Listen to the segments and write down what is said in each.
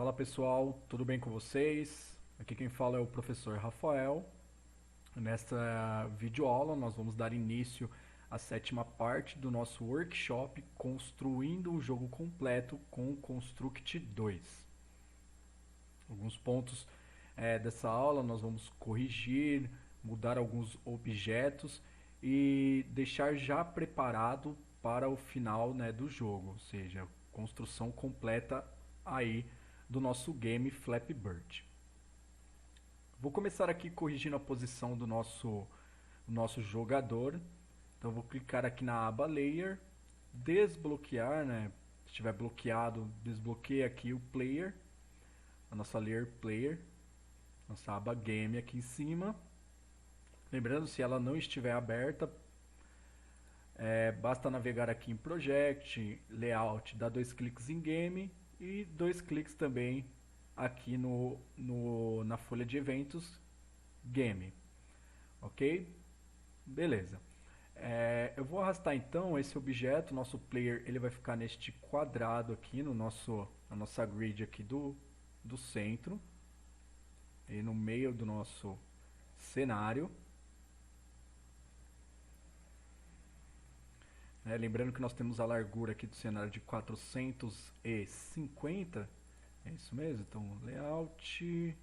Fala pessoal, tudo bem com vocês? Aqui quem fala é o professor Rafael. Nesta videoaula nós vamos dar início à sétima parte do nosso workshop Construindo um Jogo Completo com o Construct 2. Alguns pontos dessa aula nós vamos corrigir, mudar alguns objetos e deixar já preparado para o final, do jogo, ou seja, construção completa aí do nosso game Flappy Bird. Vou começar aqui corrigindo a posição do nosso jogador. Então vou clicar aqui na aba Layer, desbloquear, se estiver bloqueado, desbloqueia aqui o Player, a nossa Layer Player, nossa aba Game aqui em cima. Lembrando, se ela não estiver aberta, basta navegar aqui em Project, Layout, dar 2 cliques em Game e 2 cliques também aqui na folha de eventos Game. Ok? Beleza. Eu vou arrastar então esse objeto, nosso player ele vai ficar neste quadrado aqui, na nossa grid aqui do centro, e no meio do nosso cenário. Lembrando que nós temos a largura aqui do cenário de 450, é isso mesmo? Então, layout,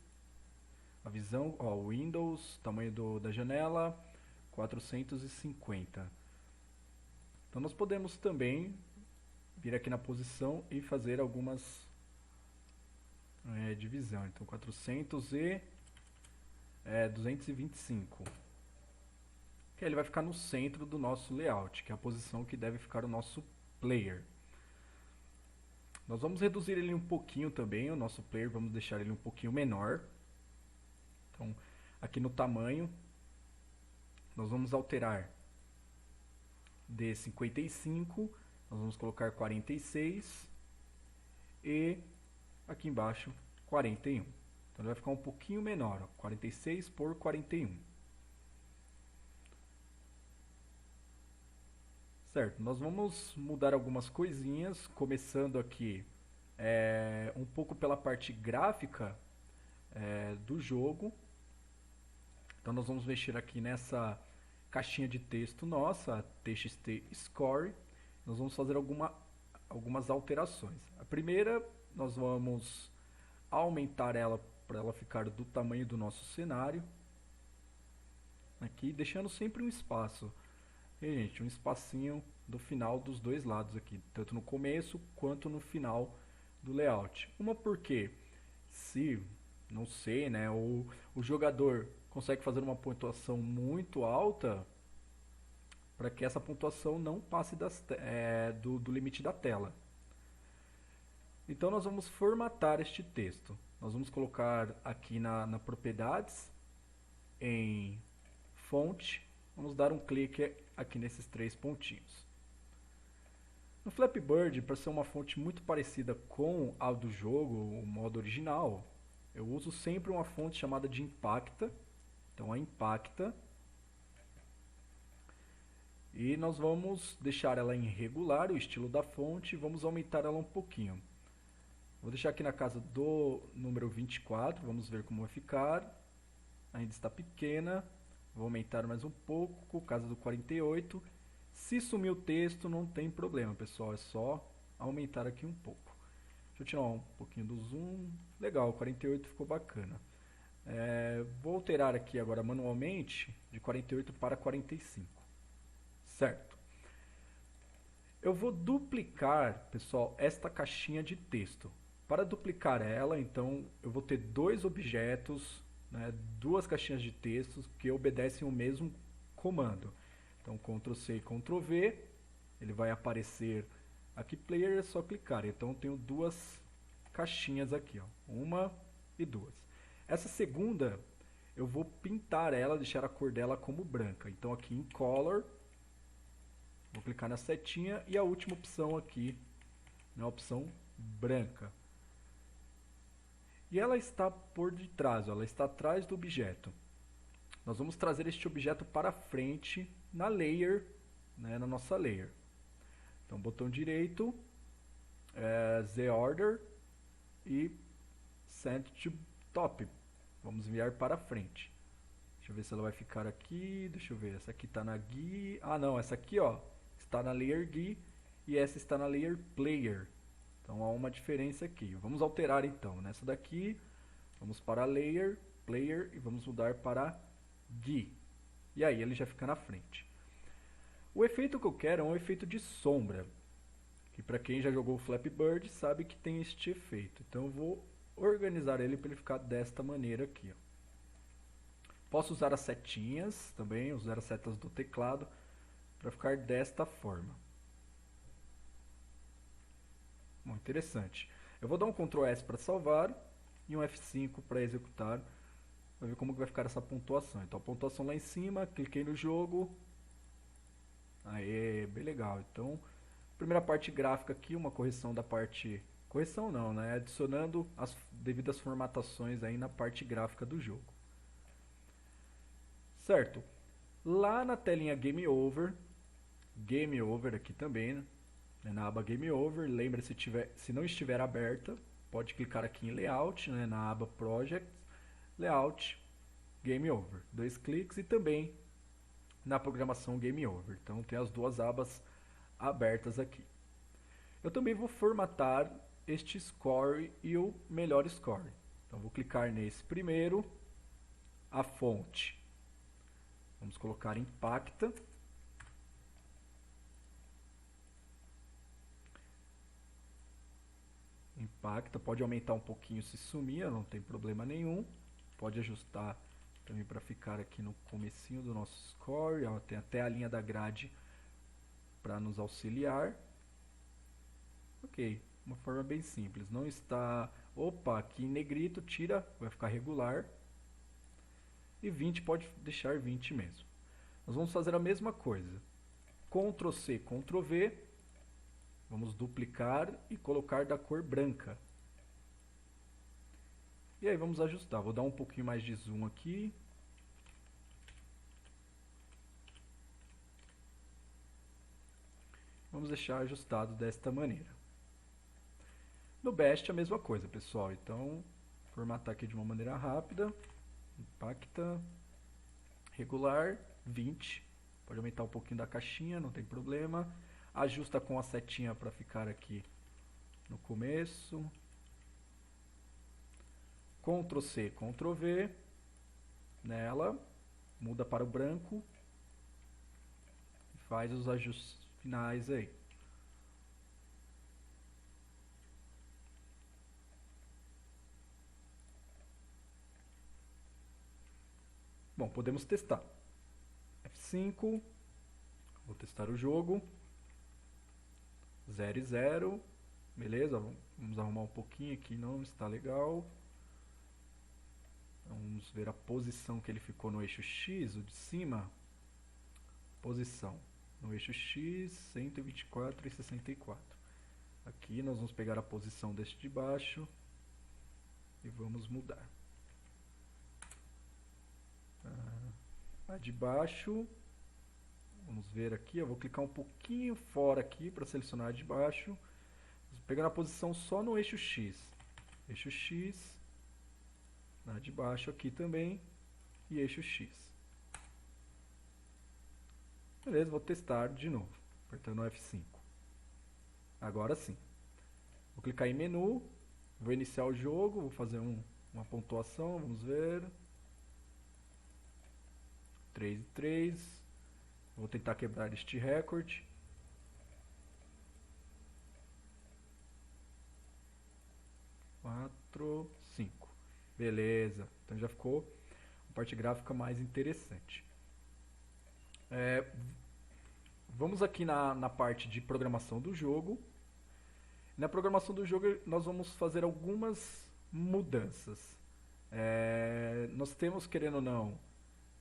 a visão, Windows, tamanho da janela, 450. Então nós podemos também vir aqui na posição e fazer algumas divisão. Então 400 e 225. Que ele vai ficar no centro do nosso layout, que é a posição que deve ficar o nosso player. Nós vamos reduzir ele um pouquinho também, o nosso player, vamos deixar ele um pouquinho menor. Então, aqui no tamanho, nós vamos alterar de 55, nós vamos colocar 46 e aqui embaixo 41. Então ele vai ficar um pouquinho menor, 46 por 41. Certo, nós vamos mudar algumas coisinhas, começando aqui um pouco pela parte gráfica do jogo. Então nós vamos mexer aqui nessa caixinha de texto nossa, TXT Score. Nós vamos fazer algumas alterações. A primeira, nós vamos aumentar ela para ela ficar do tamanho do nosso cenário. Aqui, deixando sempre um espaço. E, gente, um espacinho do final dos dois lados aqui, tanto no começo quanto no final do layout. Uma porque, se, não sei, o jogador consegue fazer uma pontuação muito alta, para que essa pontuação não passe do limite da tela. Então nós vamos formatar este texto. Nós vamos colocar aqui na propriedades, em fonte, vamos dar um clique aqui nesses 3 pontinhos. No Flappy Bird, para ser uma fonte muito parecida com a do jogo, o modo original, eu uso sempre uma fonte chamada de Impacta. Então a Impacta. E nós vamos deixar ela em regular, o estilo da fonte, e vamos aumentar ela um pouquinho. Vou deixar aqui na casa do número 24, vamos ver como vai ficar. Ainda está pequena. Vou aumentar mais um pouco, casa do 48. Se sumir o texto, não tem problema, pessoal. É só aumentar aqui um pouco. Deixa eu tirar um pouquinho do zoom. Legal, 48 ficou bacana. Vou alterar aqui agora manualmente de 48 para 45. Certo. Eu vou duplicar, pessoal, esta caixinha de texto. Para duplicar ela, então, eu vou ter 2 objetos, 2 caixinhas de texto que obedecem o mesmo comando. Então, Ctrl C e Ctrl V, ele vai aparecer aqui, player, é só clicar. Então, eu tenho 2 caixinhas aqui, uma e 2. Essa segunda, eu vou pintar ela, deixar a cor dela como branca. Então, aqui em Color, vou clicar na setinha e a última opção aqui, a opção branca. E ela está por detrás, ela está atrás do objeto. Nós vamos trazer este objeto para frente na layer, na nossa layer. Então, botão direito, Z Order e send to top. Vamos enviar para frente. Deixa eu ver se ela vai ficar aqui. Deixa eu ver. Essa aqui está na GUI. Ah, não. Essa aqui, ó, está na Layer GUI e essa está na Layer Player. Então há uma diferença aqui. Vamos alterar então. Nessa daqui, vamos para Layer Player e vamos mudar para GUI. E aí ele já fica na frente. O efeito que eu quero é um efeito de sombra. Que para quem já jogou o Flappy Bird sabe que tem este efeito. Então eu vou organizar ele para ele ficar desta maneira aqui, ó. Posso usar as setinhas também, usar as setas do teclado para ficar desta forma. Bom, interessante. Eu vou dar um Ctrl S para salvar e um F5 para executar. Vai ver como que vai ficar essa pontuação. Então a pontuação lá em cima, cliquei no jogo. Aê, bem legal. Então, primeira parte gráfica aqui, uma correção da parte... Correção não, né? Adicionando as devidas formatações aí na parte gráfica do jogo. Certo. Lá na telinha Game Over aqui também, né? Na aba Game Over, lembra se não estiver aberta, pode clicar aqui em Layout, né? Na aba Project, Layout, Game Over. 2 cliques e também na programação Game Over. Então tem as duas abas abertas aqui. Eu também vou formatar este score e o melhor score. Então vou clicar nesse primeiro, a fonte. Vamos colocar Impacta. Impacta, pode aumentar um pouquinho se sumir, não tem problema nenhum. Pode ajustar também para ficar aqui no comecinho do nosso score. Ó, tem até a linha da grade para nos auxiliar. Ok, uma forma bem simples. Não está... Opa, aqui em negrito, tira, vai ficar regular. E 20 pode deixar 20 mesmo. Nós vamos fazer a mesma coisa. Ctrl C, Ctrl V. Vamos duplicar e colocar da cor branca. E aí vamos ajustar. Vou dar um pouquinho mais de zoom aqui. Vamos deixar ajustado desta maneira. No Best a mesma coisa, pessoal. Então, formatar aqui de uma maneira rápida. Impacta. Regular. 20. Pode aumentar um pouquinho da caixinha, não tem problema. Ajusta com a setinha para ficar aqui no começo. Ctrl C, Ctrl V. Nela. Muda para o branco. E faz os ajustes finais aí. Bom, podemos testar. F5. Vou testar o jogo. 0 e 0. Beleza, vamos arrumar um pouquinho aqui, não está legal. Vamos ver a posição que ele ficou no eixo X, o de cima. Posição no eixo X, 124 e 64. Aqui nós vamos pegar a posição deste de baixo e vamos mudar. A de baixo, vamos ver aqui, eu vou clicar um pouquinho fora aqui para selecionar a de baixo. Vou pegar a posição só no eixo X. Eixo X, na de baixo aqui também, e eixo X. Beleza, vou testar de novo, apertando o F5. Agora sim. Vou clicar em menu, vou iniciar o jogo, vou fazer uma pontuação, vamos ver. 3 e 3. Vou tentar quebrar este recorde. Quatro, 5. Beleza. Então já ficou uma parte gráfica mais interessante. Vamos aqui na parte de programação do jogo. Na programação do jogo nós vamos fazer algumas mudanças. Nós temos, querendo ou não,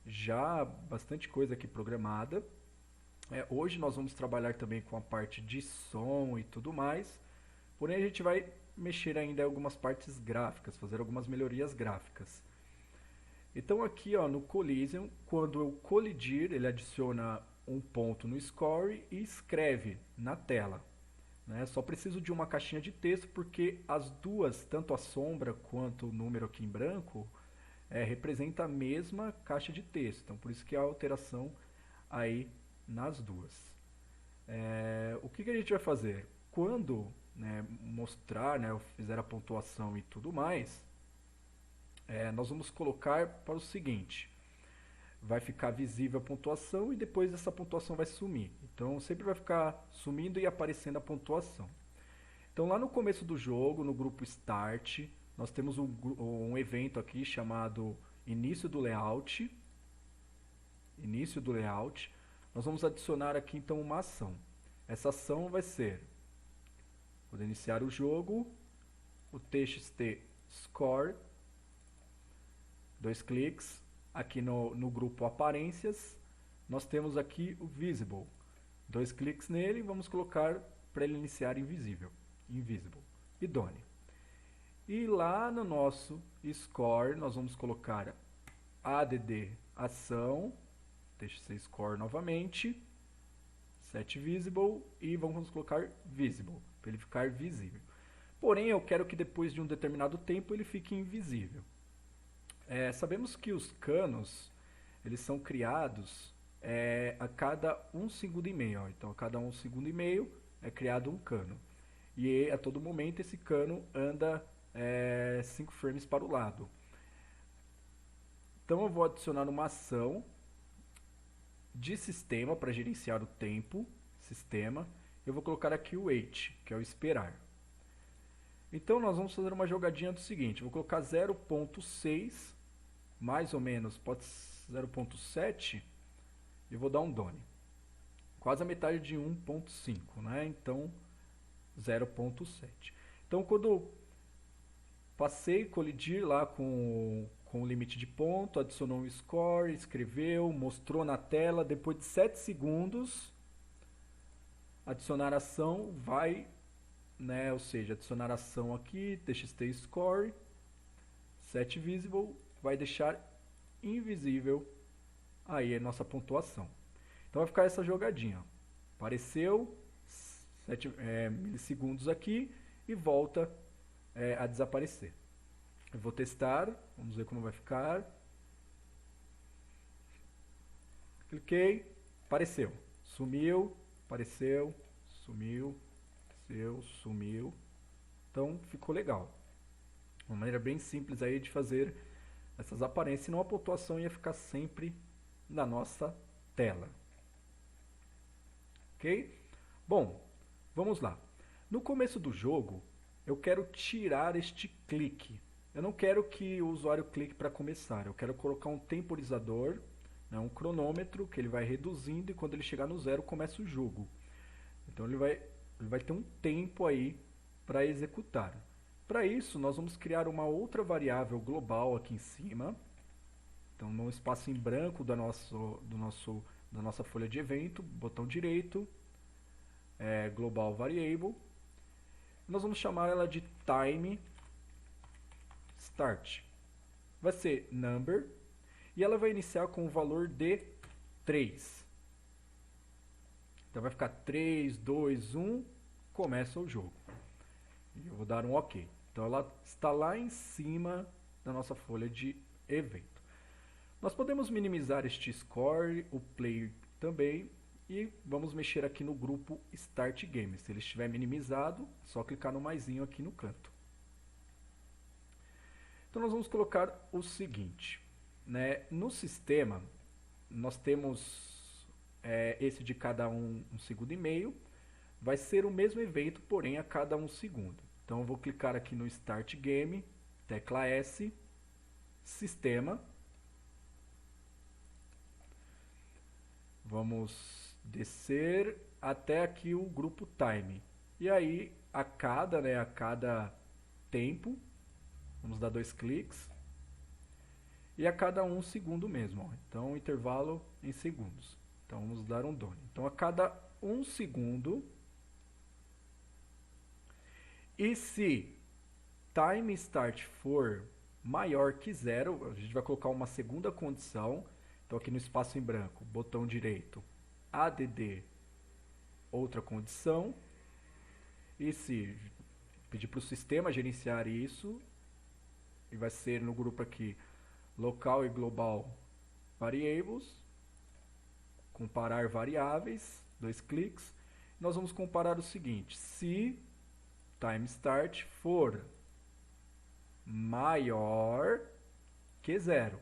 já bastante coisa aqui programada. Hoje nós vamos trabalhar também com a parte de som e tudo mais. Porém a gente vai mexer ainda em algumas partes gráficas, fazer algumas melhorias gráficas. Então aqui, ó, no Collision, quando eu colidir, ele adiciona um ponto no score e escreve na tela. né? Só preciso de uma caixinha de texto porque as duas, tanto a sombra quanto o número aqui em branco, representa a mesma caixa de texto. Então, por isso que há alteração aí nas duas. O que a gente vai fazer? Quando, né, mostrar, né, eu fizer a pontuação e tudo mais, nós vamos colocar para o seguinte: vai ficar visível a pontuação e depois essa pontuação vai sumir. Então sempre vai ficar sumindo e aparecendo a pontuação. Então lá no começo do jogo, no grupo Start, nós temos um evento aqui chamado Início do Layout. Início do Layout. Nós vamos adicionar aqui então uma ação. Essa ação vai ser, quando iniciar o jogo, o txt score, 2 cliques. Aqui no grupo Aparências, nós temos aqui o Visible. 2 cliques nele, vamos colocar para ele iniciar invisível. Invisible. E done. E lá no nosso Score, nós vamos colocar add ação, txt score novamente, set visible e vamos colocar visible, para ele ficar visível. Porém, eu quero que depois de um determinado tempo ele fique invisível. Sabemos que os canos, eles são criados a cada 1 segundo e meio. Ó. Então, a cada 1 segundo e meio é criado um cano. E a todo momento esse cano anda 5 frames para o lado. Então, eu vou adicionar uma ação de sistema para gerenciar o tempo. Sistema. Eu vou colocar aqui o wait, que é o esperar. Então, nós vamos fazer uma jogadinha do seguinte. Vou colocar 0.6, mais ou menos, pode ser 0.7, e vou dar um done. Quase a metade de 1.5, né? Então, 0.7. Então, quando passei, colidir lá com o limite de ponto, adicionou um score, escreveu, mostrou na tela, depois de 7 segundos, adicionar ação, vai, né? Ou seja, adicionar ação aqui, txt score, set visible, vai deixar invisível aí a nossa pontuação. Então vai ficar essa jogadinha. Apareceu 7 milissegundos aqui e volta a desaparecer. Eu vou testar, vamos ver como vai ficar. Cliquei, apareceu. Sumiu, apareceu, sumiu, apareceu, sumiu. Então ficou legal. Uma maneira bem simples aí de fazer essas aparências, senão a pontuação ia ficar sempre na nossa tela. Ok? Bom, vamos lá. No começo do jogo, eu quero tirar este clique. Eu não quero que o usuário clique para começar. Eu quero colocar um temporizador, né, um cronômetro, que ele vai reduzindo e quando ele chegar no 0, começa o jogo. Então ele vai ter um tempo aí para executar. Para isso, nós vamos criar uma outra variável global aqui em cima. Então, no espaço em branco da nossa folha de evento, botão direito, global variable. Nós vamos chamar ela de time start. Vai ser number e ela vai iniciar com o valor de 3. Então, vai ficar 3, 2, 1, começa o jogo. E eu vou dar um OK. Então ela está lá em cima da nossa folha de evento. Nós podemos minimizar este score, o play também, e vamos mexer aqui no grupo Start Game. Se ele estiver minimizado, é só clicar no maisinho aqui no canto. Então nós vamos colocar o seguinte, né? No sistema, nós temos esse de cada 1 segundo e meio, vai ser o mesmo evento, porém a cada 1 segundo. Então eu vou clicar aqui no Start Game, tecla S, Sistema. Vamos descer até aqui o grupo Time. E aí, a cada tempo, vamos dar 2 cliques. E a cada 1 segundo mesmo. Ó. Então, intervalo em segundos. Então, vamos dar um done. Então, a cada 1 segundo... E se time start for maior que 0, a gente vai colocar uma segunda condição. Então aqui no espaço em branco, botão direito, add outra condição. E se pedir para o sistema gerenciar isso, e vai ser no grupo aqui local e global variables, comparar variáveis, 2 cliques. Nós vamos comparar o seguinte: se time start for maior que 0,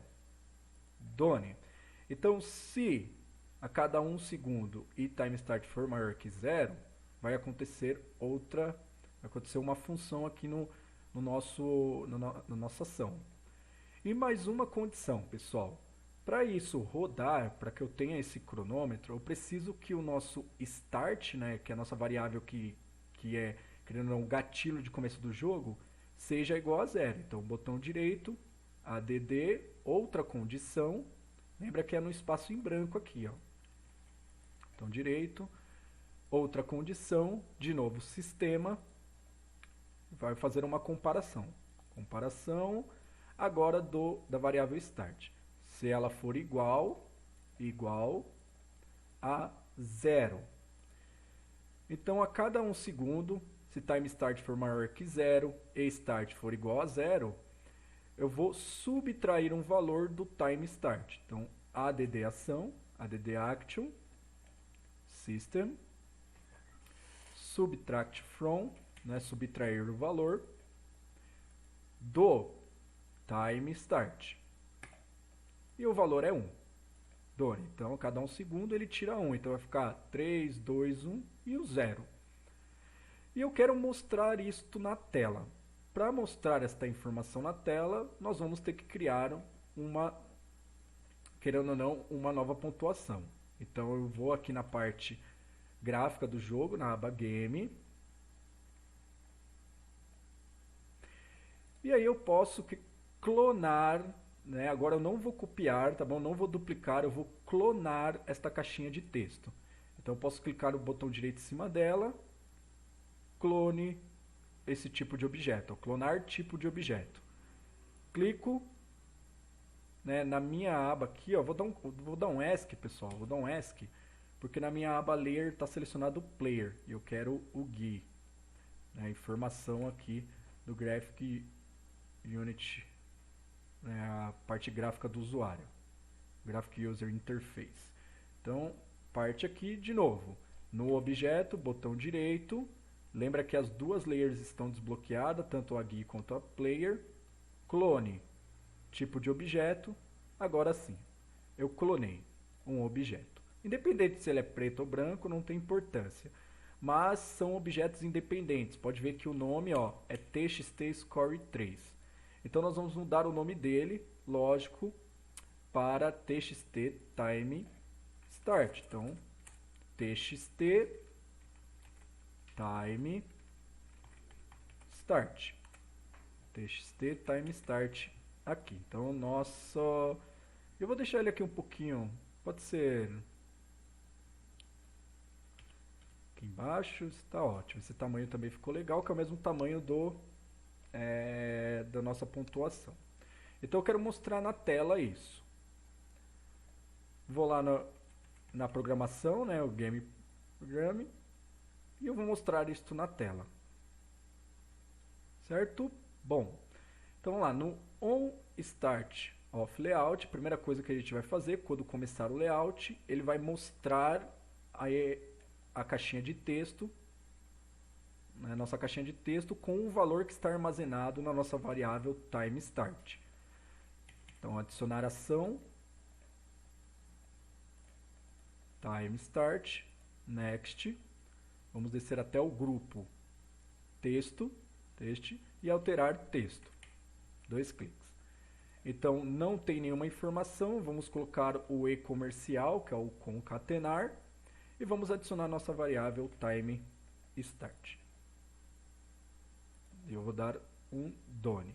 done. Então, se a cada 1 segundo e time start for maior que 0, vai acontecer uma função aqui na nossa ação. E mais uma condição, pessoal. Para isso rodar, para que eu tenha esse cronômetro, eu preciso que o nosso start, né, que é a nossa variável que é, querendo ou não, um gatilho de começo do jogo, seja igual a 0. Então, botão direito, add, outra condição. Lembra que é no espaço em branco aqui, ó. Botão direito, outra condição, de novo, sistema, vai fazer uma comparação. Comparação agora da variável start. Se ela for igual a 0. Então, a cada 1 segundo, se time start for maior que 0 e start for igual a 0, eu vou subtrair um valor do time start. Então, add ação, add action, system, subtract from, né, subtrair o valor do time start. E o valor é 1. Done. Então, a cada 1 segundo ele tira 1. Então, vai ficar 3, 2, 1 e o 0. E eu quero mostrar isto na tela. Para mostrar esta informação na tela, nós vamos ter que criar querendo ou não, uma nova pontuação. Então, eu vou aqui na parte gráfica do jogo, na aba Game. E aí eu posso clonar, né? Agora eu não vou copiar, tá bom? Não vou duplicar, eu vou clonar esta caixinha de texto. Então eu posso clicar no botão direito em cima dela, clone esse tipo de objeto, ó, clonar tipo de objeto. Clico, né, na minha aba aqui, ó, vou dar um ESC, pessoal, vou dar um ESC, porque na minha aba Layer está selecionado o Player, e eu quero o GUI, né, informação aqui do Graphic Unit, né, a parte gráfica do usuário, Graphic User Interface. Então, parte aqui de novo, no objeto, botão direito, lembra que as duas layers estão desbloqueadas, tanto a GUI quanto a Player, clone, tipo de objeto, agora sim, eu clonei um objeto. Independente se ele é preto ou branco, não tem importância. Mas são objetos independentes. Pode ver que o nome, ó, é TXT Score 3. Então nós vamos mudar o nome dele, lógico, para TXT Time Start. Então, TXT Time Start. TXT Time Start aqui. Então, eu vou deixar ele aqui um pouquinho, pode ser aqui embaixo, está ótimo. Esse tamanho também ficou legal, que é o mesmo tamanho da nossa pontuação. Então eu quero mostrar na tela isso. Vou lá na programação, né, o Game Programming, e eu vou mostrar isso na tela. Certo? Bom, então vamos lá, no On Start of Layout, primeira coisa que a gente vai fazer, quando começar o layout, ele vai mostrar a caixinha de texto, né, nossa caixinha de texto com o valor que está armazenado na nossa variável time start. Então, adicionar ação, time start, next, vamos descer até o grupo texto e alterar texto, 2 cliques. Então, não tem nenhuma informação, vamos colocar o e-comercial, que é o concatenar, e vamos adicionar nossa variável time start. Eu vou dar um done.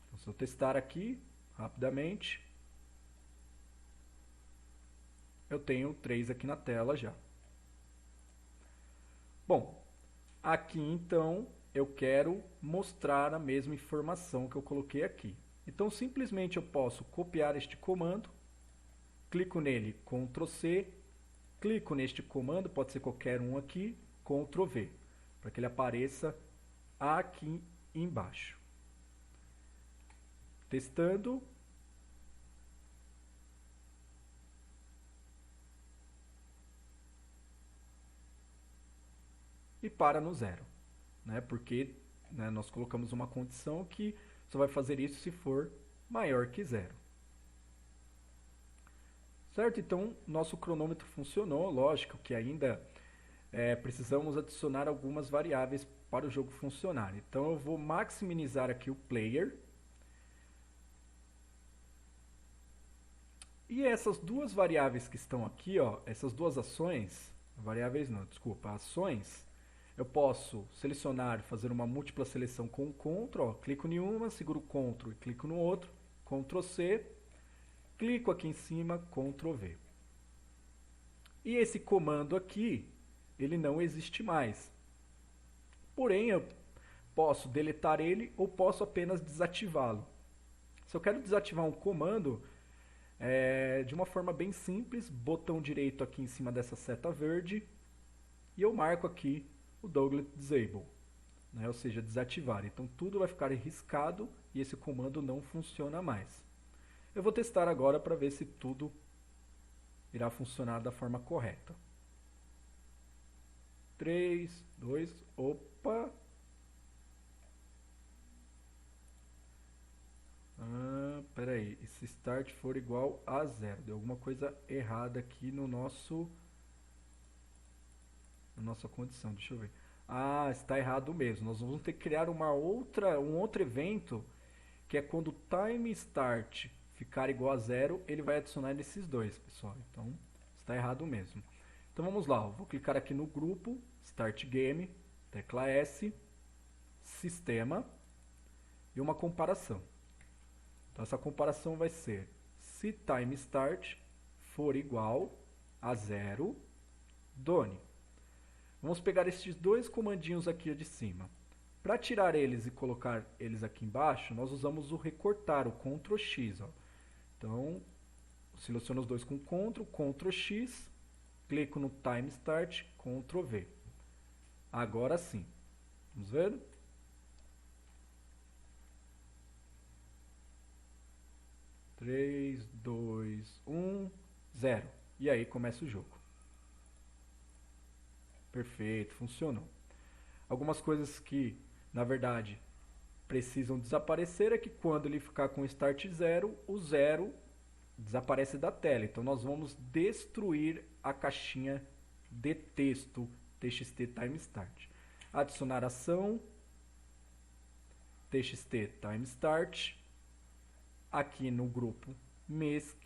Então, se eu testar aqui rapidamente, eu tenho 3 aqui na tela já. Bom, aqui então eu quero mostrar a mesma informação que eu coloquei aqui. Então simplesmente eu posso copiar este comando, clico nele, Ctrl+C, clico neste comando, pode ser qualquer um aqui, Ctrl+V. para que ele apareça aqui embaixo. Testando. E para no zero, né? Porque, né, nós colocamos uma condição que só vai fazer isso se for maior que zero. Certo? Então, nosso cronômetro funcionou. Lógico que ainda precisamos adicionar algumas variáveis para o jogo funcionar. Então, eu vou maximizar aqui o player. E essas duas variáveis que estão aqui, ó, essas duas ações, variáveis não, desculpa, ações, eu posso selecionar, fazer uma múltipla seleção com o CTRL, ó, clico em uma, seguro o CTRL e clico no outro, CTRL C, clico aqui em cima, CTRL V. E esse comando aqui, ele não existe mais. Porém, eu posso deletar ele ou posso apenas desativá-lo. Se eu quero desativar um comando, de uma forma bem simples, botão direito aqui em cima dessa seta verde, e eu marco aqui o Toggle Disable, né? Ou seja, desativar. Então tudo vai ficar riscado e esse comando não funciona mais. Eu vou testar agora para ver se tudo irá funcionar da forma correta. 3, 2, opa! Peraí, e se start for igual a 0? Deu alguma coisa errada aqui no nossa condição, deixa eu ver. Ah, está errado mesmo. Nós vamos ter que criar um outro evento, que é quando o time start ficar igual a 0, ele vai adicionar nesses dois, pessoal. Então, está errado mesmo. Então vamos lá, eu vou clicar aqui no grupo, Start Game, tecla S, Sistema e uma comparação. Então essa comparação vai ser, se time start for igual a 0, done. Vamos pegar esses dois comandinhos aqui de cima. Para tirar eles e colocar eles aqui embaixo, nós usamos o recortar, o Ctrl X. Ó. Então, seleciono os dois com Ctrl, Ctrl X, clico no Time Start, Ctrl V. Agora sim. Vamos ver? Três, dois, 1, 0. E aí começa o jogo. Perfeito, funcionou. Algumas coisas que, na verdade, precisam desaparecer é que quando ele ficar com Start 0, o 0 desaparece da tela. Então nós vamos destruir a caixinha de texto TXT Time Start. Adicionar ação, TXT Time Start, aqui no grupo MESC,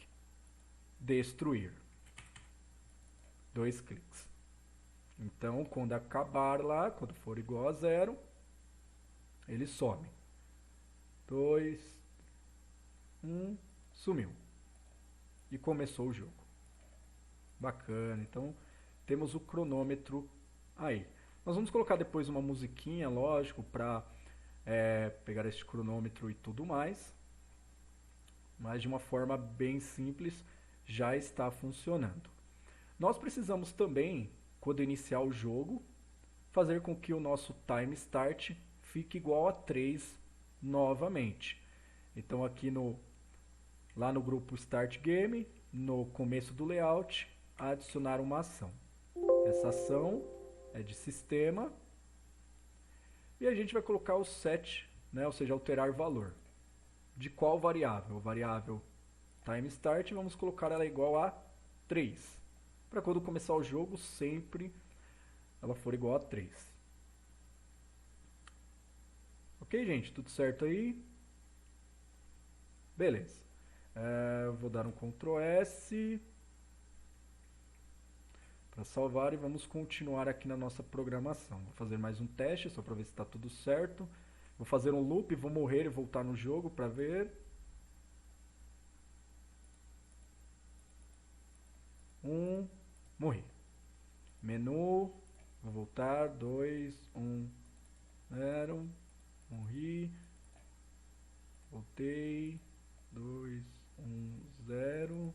destruir. 2 cliques. Então, quando acabar lá, quando for igual a 0, ele some. 2, 1, sumiu. E começou o jogo. Bacana. Então, temos o cronômetro aí. Nós vamos colocar depois uma musiquinha, lógico, para pegar este cronômetro e tudo mais. Mas de uma forma bem simples, já está funcionando. Nós precisamos também, quando iniciar o jogo, fazer com que o nosso time start fique igual a 3 novamente. Então aqui lá no grupo Start Game, no começo do layout, adicionar uma ação. Essa ação é de sistema e a gente vai colocar o set, né, ou seja, alterar valor. De qual variável? A variável time start, vamos colocar ela igual a 3. Para quando começar o jogo, sempre ela for igual a 3. Ok, gente? Tudo certo aí? Beleza. Vou dar um Ctrl S para salvar e vamos continuar aqui na nossa programação. Vou fazer mais um teste só para ver se está tudo certo. Vou fazer um loop, vou morrer e voltar no jogo para ver. Morri. Menu, vou voltar, 2, 1, 0, morri, voltei, 2, 1, 0,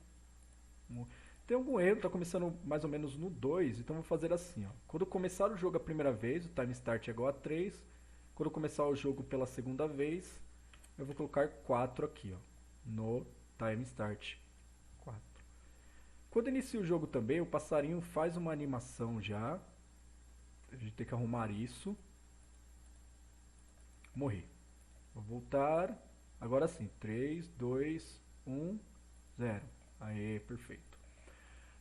Tem algum erro, está começando mais ou menos no 2, então vou fazer assim, ó. Quando começar o jogo a primeira vez, o time start é igual a 3. Quando começar o jogo pela segunda vez, eu vou colocar 4 aqui, ó, no time start. 4. Quando inicia o jogo também, o passarinho faz uma animação já. A gente tem que arrumar isso. Morri. Vou voltar. Agora sim. 3, 2, 1, 0. Aê, perfeito.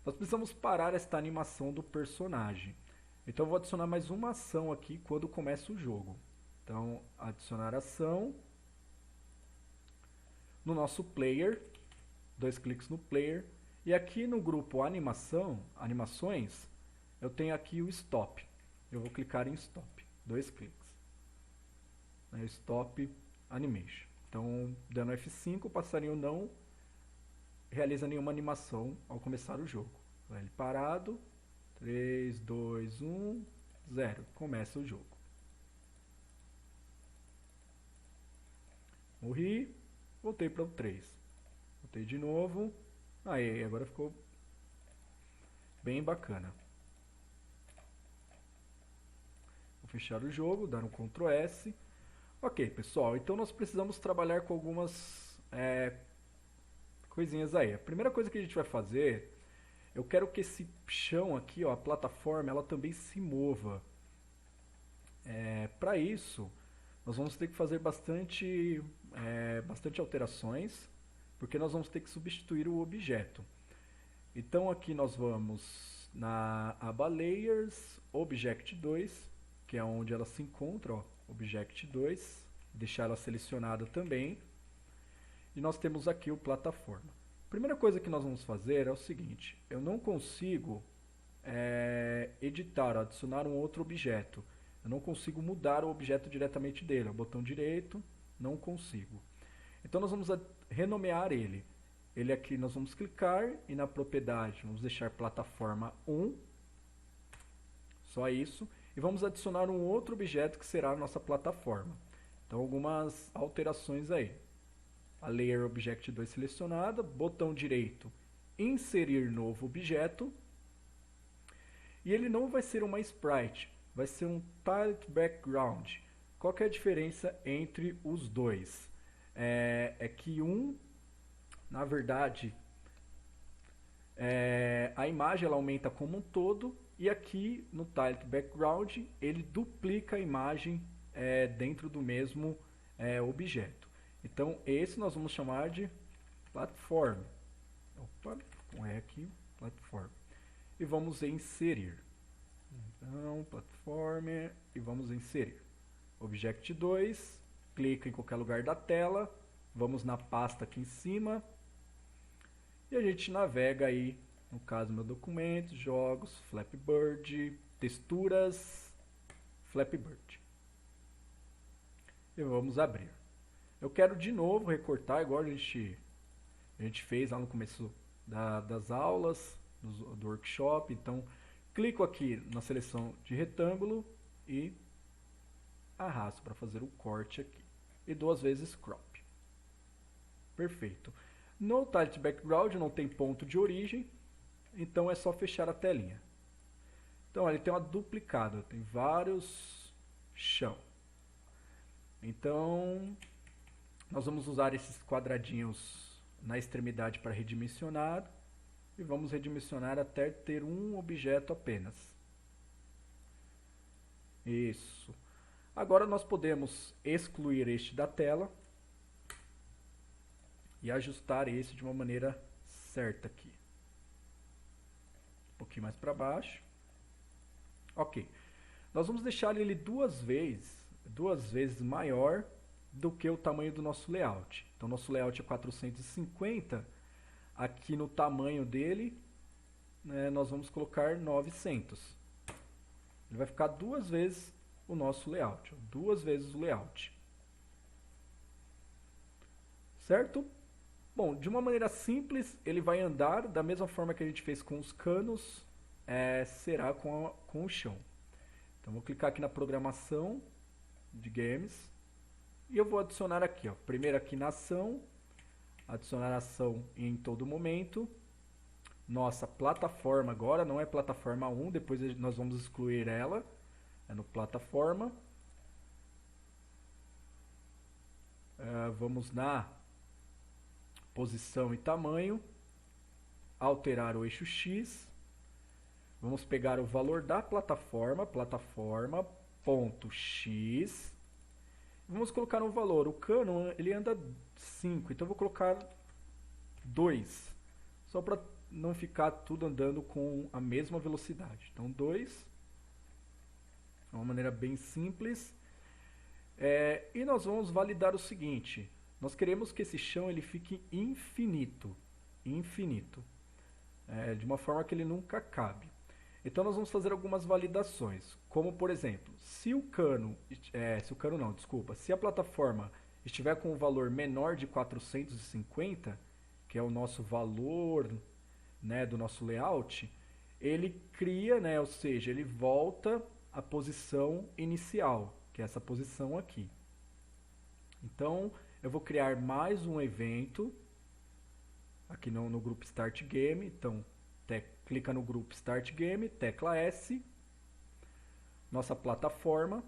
Nós precisamos parar esta animação do personagem. Então eu vou adicionar mais uma ação aqui quando começa o jogo. Então, adicionar ação. No nosso player. 2 cliques no player. E aqui no grupo animações, eu tenho aqui o stop. Eu vou clicar em stop. 2 cliques. Stop animation. Então, dando F5, o passarinho não realiza nenhuma animação ao começar o jogo. Ele parado. 3, 2, 1, 0. Começa o jogo. Morri. Voltei para o 3. Voltei de novo. Aí, agora ficou bem bacana. Vou fechar o jogo, dar um Ctrl S. Ok, pessoal, então nós precisamos trabalhar com algumas coisinhas aí. A primeira coisa que a gente vai fazer, eu quero que esse chão aqui, ó, a plataforma, ela também se mova. Para isso, nós vamos ter que fazer bastante alterações, porque nós vamos ter que substituir o objeto. Então aqui nós vamos na aba Layers, Object 2, que é onde ela se encontra, ó, Object 2, deixar ela selecionada também. E nós temos aqui o plataforma. A primeira coisa que nós vamos fazer é o seguinte, eu não consigo editar, adicionar um outro objeto. Eu não consigo mudar o objeto diretamente dele. O botão direito, não consigo. Então nós vamos renomear ele. Ele aqui nós vamos clicar e na propriedade vamos deixar plataforma 1. Só isso. E vamos adicionar um outro objeto que será a nossa plataforma. Então algumas alterações aí. A Layer Object 2 selecionada, botão direito, inserir novo objeto. E ele não vai ser uma sprite, vai ser um tiled background. Qual que é a diferença entre os dois? É que na verdade, a imagem ela aumenta como um todo, e aqui no tiled background ele duplica a imagem dentro do mesmo objeto. Então esse nós vamos chamar de platform. Opa, com E aqui, platform. E vamos inserir. Então, platform e vamos inserir. Object 2, clica em qualquer lugar da tela, vamos na pasta aqui em cima e a gente navega aí, no caso meu documento, jogos, Flappy Bird, texturas, Flappy Bird. E vamos abrir. Eu quero de novo recortar, igual a gente fez lá no começo das aulas, do workshop. Então, clico aqui na seleção de retângulo e arrasto para fazer o corte aqui. E 2 vezes crop. Perfeito. No Tiled Background não tem ponto de origem, então é só fechar a telinha. Então ele tem uma duplicada, tem vários chão. Então nós vamos usar esses quadradinhos na extremidade para redimensionar e vamos redimensionar até ter um objeto apenas. Isso. Agora nós podemos excluir este da tela e ajustar esse de uma maneira certa aqui. Um pouquinho mais para baixo. Ok. Nós vamos deixar ele duas vezes maior do que o tamanho do nosso layout. Então nosso layout é 450. Aqui no tamanho dele, nós vamos colocar 900. Ele vai ficar 2 vezes o nosso layout. 2 vezes o layout. Certo? Bom, de uma maneira simples, ele vai andar da mesma forma que a gente fez com os canos, será com o chão. Então vou clicar aqui na programação de games e eu vou adicionar aqui, ó, primeiro aqui na ação, adicionar ação em todo momento, nossa plataforma agora, não é plataforma 1, depois nós vamos excluir ela, é no plataforma. Vamos na posição e tamanho, alterar o eixo X, vamos pegar o valor da plataforma, plataforma.x, vamos colocar um valor, o cano ele anda 5, então eu vou colocar 2, só para não ficar tudo andando com a mesma velocidade. Então 2, é uma maneira bem simples. E nós vamos validar o seguinte, nós queremos que esse chão ele fique infinito, de uma forma que ele nunca acabe. Então nós vamos fazer algumas validações, como por exemplo, se a plataforma estiver com um valor menor de 450, que é o nosso valor, né, do nosso layout, ele cria, né, ou seja, ele volta à posição inicial, que é essa posição aqui. Então, eu vou criar mais um evento aqui no grupo Start Game. Então, clica no grupo Start Game, tecla S, nossa plataforma.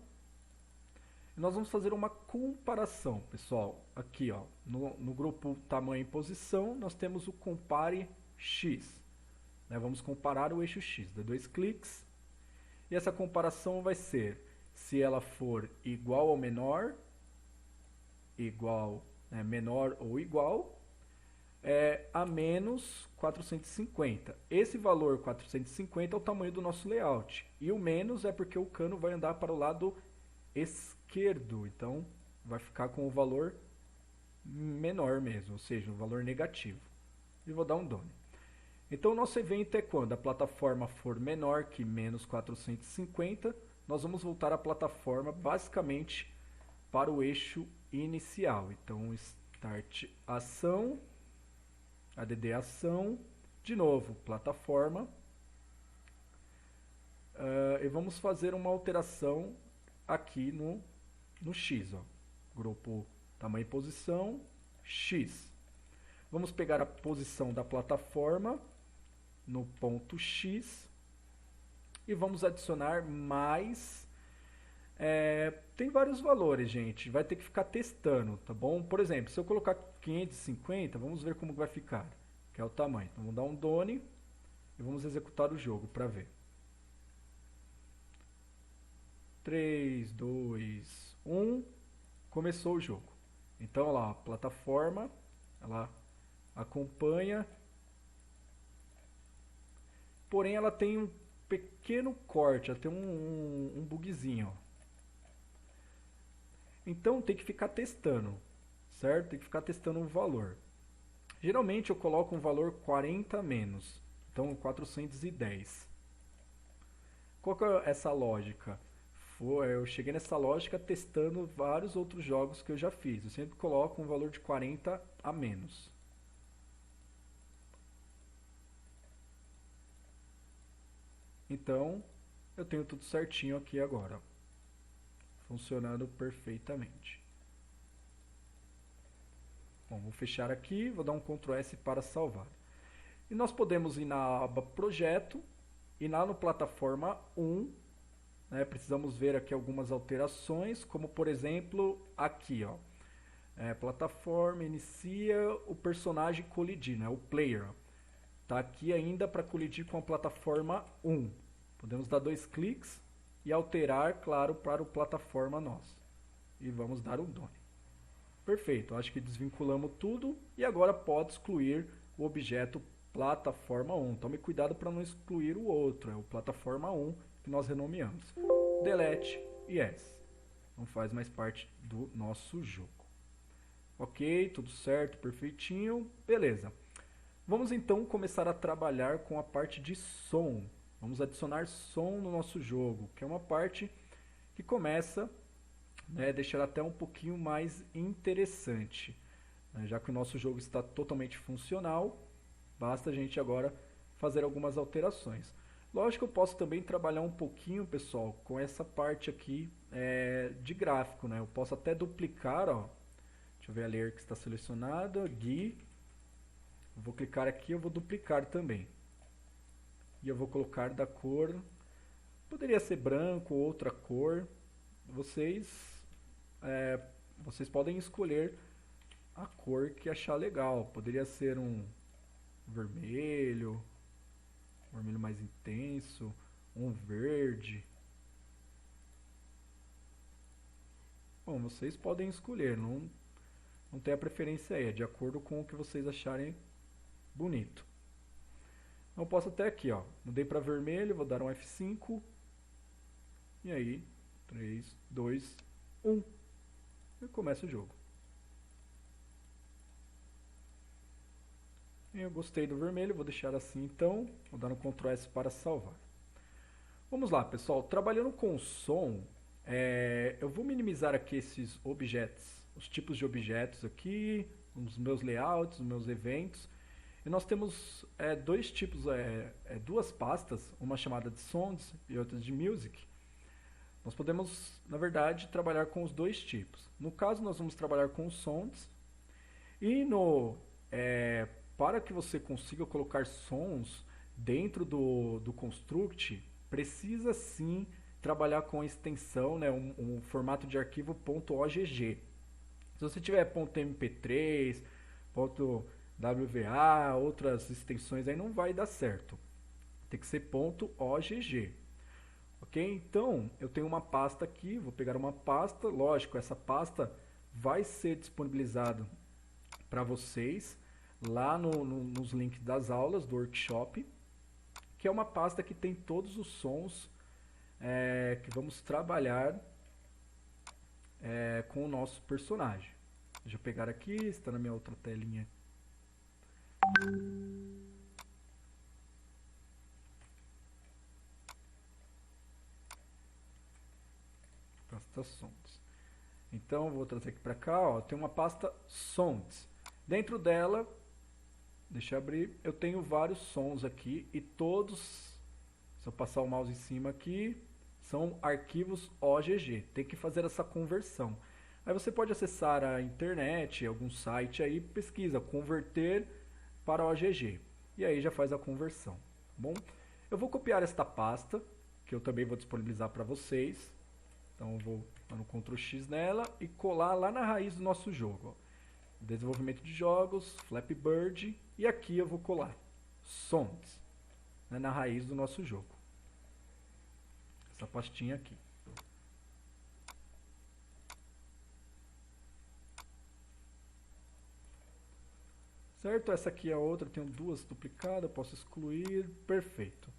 E nós vamos fazer uma comparação, pessoal. Aqui, ó, no grupo tamanho e posição, nós temos o compare X. Vamos comparar o eixo X. Dá 2 cliques. E essa comparação vai ser se ela for igual ou menor, menor ou igual, a menos 450. Esse valor 450 é o tamanho do nosso layout. E o menos é porque o cano vai andar para o lado esquerdo. Então, vai ficar com o valor menor mesmo, ou seja, um valor negativo. E vou dar um done. Então, o nosso evento é quando a plataforma for menor que menos 450, nós vamos voltar a plataforma basicamente para o eixo inicial. Então, Start Ação, ADD Ação, de novo, plataforma. E vamos fazer uma alteração aqui no X. Ó. Grupo tamanho e posição, X. Vamos pegar a posição da plataforma no ponto X e vamos adicionar mais. Tem vários valores, gente. Vai ter que ficar testando, tá bom? Por exemplo, se eu colocar 550, vamos ver como vai ficar, que é o tamanho. Então, vamos dar um done e vamos executar o jogo para ver. 3, 2, 1, começou o jogo. Então, olha lá, a plataforma, ela acompanha, porém ela tem um pequeno corte, ela tem um bugzinho, ó. Então tem que ficar testando, certo? Tem que ficar testando o valor. Geralmente eu coloco um valor 40 menos, então 410. Qual que é essa lógica? Eu cheguei nessa lógica testando vários outros jogos que eu já fiz. Eu sempre coloco um valor de 40 a menos. Então, eu tenho tudo certinho aqui agora. Funcionando perfeitamente. Bom, vou fechar aqui, vou dar um Ctrl S para salvar. E nós podemos ir na aba Projeto e lá no Plataforma 1, precisamos ver aqui algumas alterações, como por exemplo, aqui, ó. Plataforma inicia o personagem colidir, o player. Está aqui ainda para colidir com a plataforma 1. Podemos dar 2 cliques e alterar, claro, para o plataforma nosso. E vamos dar um done. Perfeito, acho que desvinculamos tudo e agora pode excluir o objeto plataforma 1. Tome cuidado para não excluir o outro, é o plataforma 1 que nós renomeamos. Delete e yes. Não faz mais parte do nosso jogo. Ok, tudo certo, perfeitinho, beleza. Vamos então começar a trabalhar com a parte de som. Vamos adicionar som no nosso jogo, que é uma parte que começa a deixar até um pouquinho mais interessante. Já que o nosso jogo está totalmente funcional, basta a gente agora fazer algumas alterações. Lógico que eu posso também trabalhar um pouquinho, pessoal, com essa parte aqui de gráfico. Eu posso até duplicar, ó. Deixa eu ver a layer que está selecionada, GUI. Vou clicar aqui, eu vou duplicar também. e eu vou colocar da cor, poderia ser branco ou outra cor, vocês podem escolher a cor que achar legal, poderia ser um vermelho, vermelho mais intenso, um verde. Bom, vocês podem escolher, não tem a preferência aí, é de acordo com o que vocês acharem bonito. Eu posso até aqui, ó, mudei para vermelho, vou dar um F5, e aí, 3, 2, 1, e começa o jogo. Eu gostei do vermelho, vou deixar assim então, vou dar um Ctrl S para salvar. Vamos lá, pessoal, trabalhando com som, eu vou minimizar aqui esses objetos, os tipos de objetos aqui, os meus layouts, os meus eventos. E nós temos dois tipos, duas pastas, uma chamada de Sounds e outra de Music. Nós podemos, na verdade, trabalhar com os dois tipos. No caso, nós vamos trabalhar com os Sounds. E para que você consiga colocar sons dentro do Construct, precisa sim trabalhar com a extensão, né, um formato de arquivo .ogg. Se você tiver .mp3, .wva, outras extensões aí não vai dar certo. Tem que ser .ogg. Ok? Então, eu tenho uma pasta aqui, vou pegar uma pasta, lógico, essa pasta vai ser disponibilizada para vocês lá nos links das aulas do workshop, que é uma pasta que tem todos os sons que vamos trabalhar com o nosso personagem. Deixa eu pegar aqui, está na minha outra telinha. Pasta Sons. Então, vou trazer aqui para cá, ó, tem uma pasta Sons. Dentro dela, deixa eu abrir, eu tenho vários sons aqui e todos, se eu passar o mouse em cima aqui, são arquivos OGG. Tem que fazer essa conversão. Aí você pode acessar a internet, algum site aí, pesquisa, converter para OGG. E aí já faz a conversão, tá bom? Eu vou copiar esta pasta, que eu também vou disponibilizar para vocês. Então eu vou dar um Ctrl X nela e colar lá na raiz do nosso jogo, ó. Desenvolvimento de jogos, Flappy Bird, e aqui eu vou colar Sons, né, na raiz do nosso jogo. Essa pastinha aqui. Certo? Essa aqui é a outra, eu tenho duas duplicadas, posso excluir, perfeito.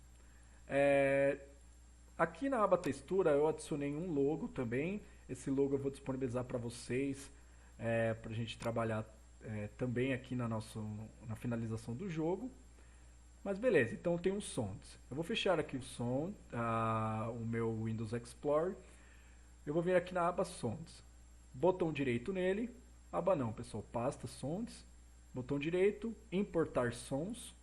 Aqui na aba textura eu adicionei um logo também, esse logo eu vou disponibilizar para vocês, para a gente trabalhar também aqui na finalização do jogo. Mas beleza, então tem os sons. Eu vou fechar aqui o som, o meu Windows Explorer. Eu vou vir aqui na aba Sons. Botão direito nele. Aba não, pessoal. Pasta Sons. Botão direito, importar sons.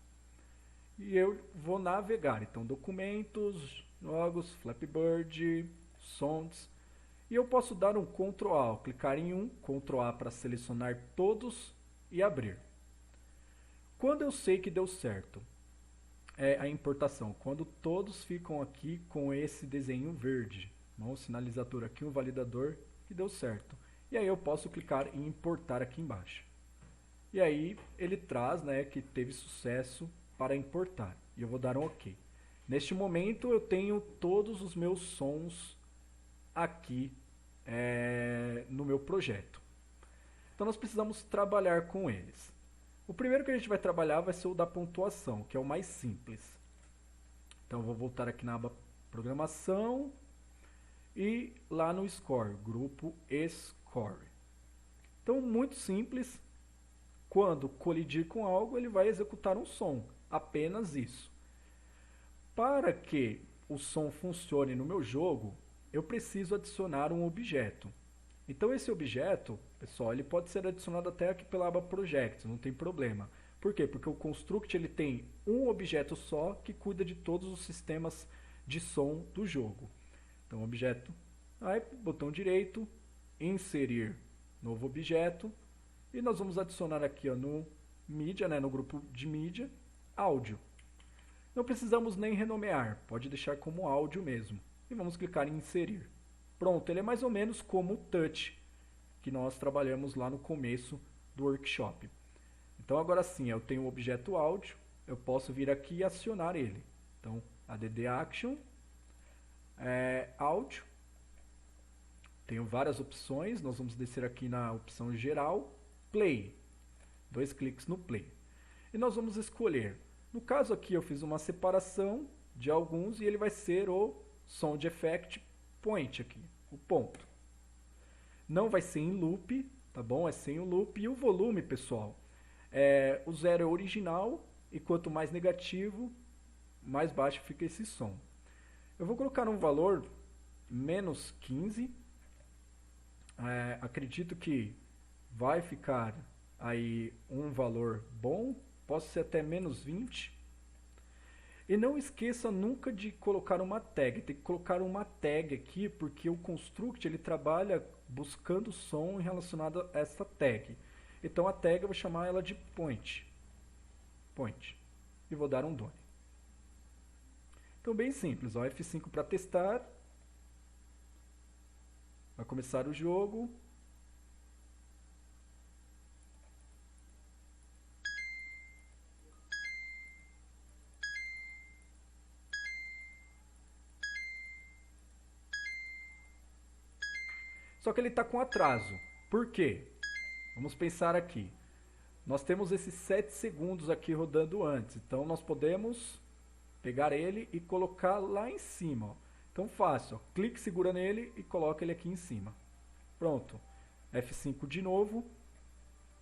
E eu vou navegar. Então, documentos, jogos, Flappy Bird, Sons. E eu posso dar um Ctrl A, clicar em um, Ctrl A para selecionar todos e abrir. Quando eu sei que deu certo, a importação, quando todos ficam aqui com esse desenho verde, um sinalizador aqui, um validador que deu certo. E aí eu posso clicar em importar aqui embaixo. E aí ele traz, né, que teve sucesso para importar. E eu vou dar um OK. Neste momento eu tenho todos os meus sons aqui no meu projeto. Então nós precisamos trabalhar com eles. O primeiro que a gente vai trabalhar vai ser o da pontuação, que é o mais simples. Então eu vou voltar aqui na aba Programação e lá no Score, grupo Score. Então muito simples, quando colidir com algo ele vai executar um som, apenas isso. Para que o som funcione no meu jogo, eu preciso adicionar um objeto. Então esse objeto, pessoal, ele pode ser adicionado até aqui pela aba Projects, não tem problema. Por quê? Porque o Construct ele tem um objeto só que cuida de todos os sistemas de som do jogo. Então objeto, aí, botão direito, inserir novo objeto, e nós vamos adicionar aqui ó, no mídia, né, no grupo de mídia, áudio. Não precisamos nem renomear, pode deixar como áudio mesmo. E vamos clicar em inserir. Pronto, ele é mais ou menos como o touch que nós trabalhamos lá no começo do workshop. Então agora sim, eu tenho o objeto áudio, eu posso vir aqui e acionar ele. Então, add action, áudio, tenho várias opções, nós vamos descer aqui na opção geral, play, 2 cliques no play. E nós vamos escolher, no caso aqui eu fiz uma separação de alguns e ele vai ser o Sound Effect Point aqui, o ponto. Não vai ser em loop, tá bom? É sem o loop. E o volume, pessoal, o 0 é original e quanto mais negativo, mais baixo fica esse som. Eu vou colocar um valor menos 15. Acredito que vai ficar aí um valor bom, posso ser até menos 20. E não esqueça nunca de colocar uma tag, tem que colocar uma tag aqui, porque o Construct ele trabalha buscando som relacionado a essa tag. Então a tag eu vou chamar ela de point, e vou dar um done. Então bem simples, ó, F5 para testar, vai começar o jogo. Só que ele está com atraso. Por quê? Vamos pensar aqui. Nós temos esses 7 segundos aqui rodando antes. Então nós podemos pegar ele e colocar lá em cima. Ó. Então fácil. Ó. Clique, segura nele e coloca ele aqui em cima. Pronto. F5 de novo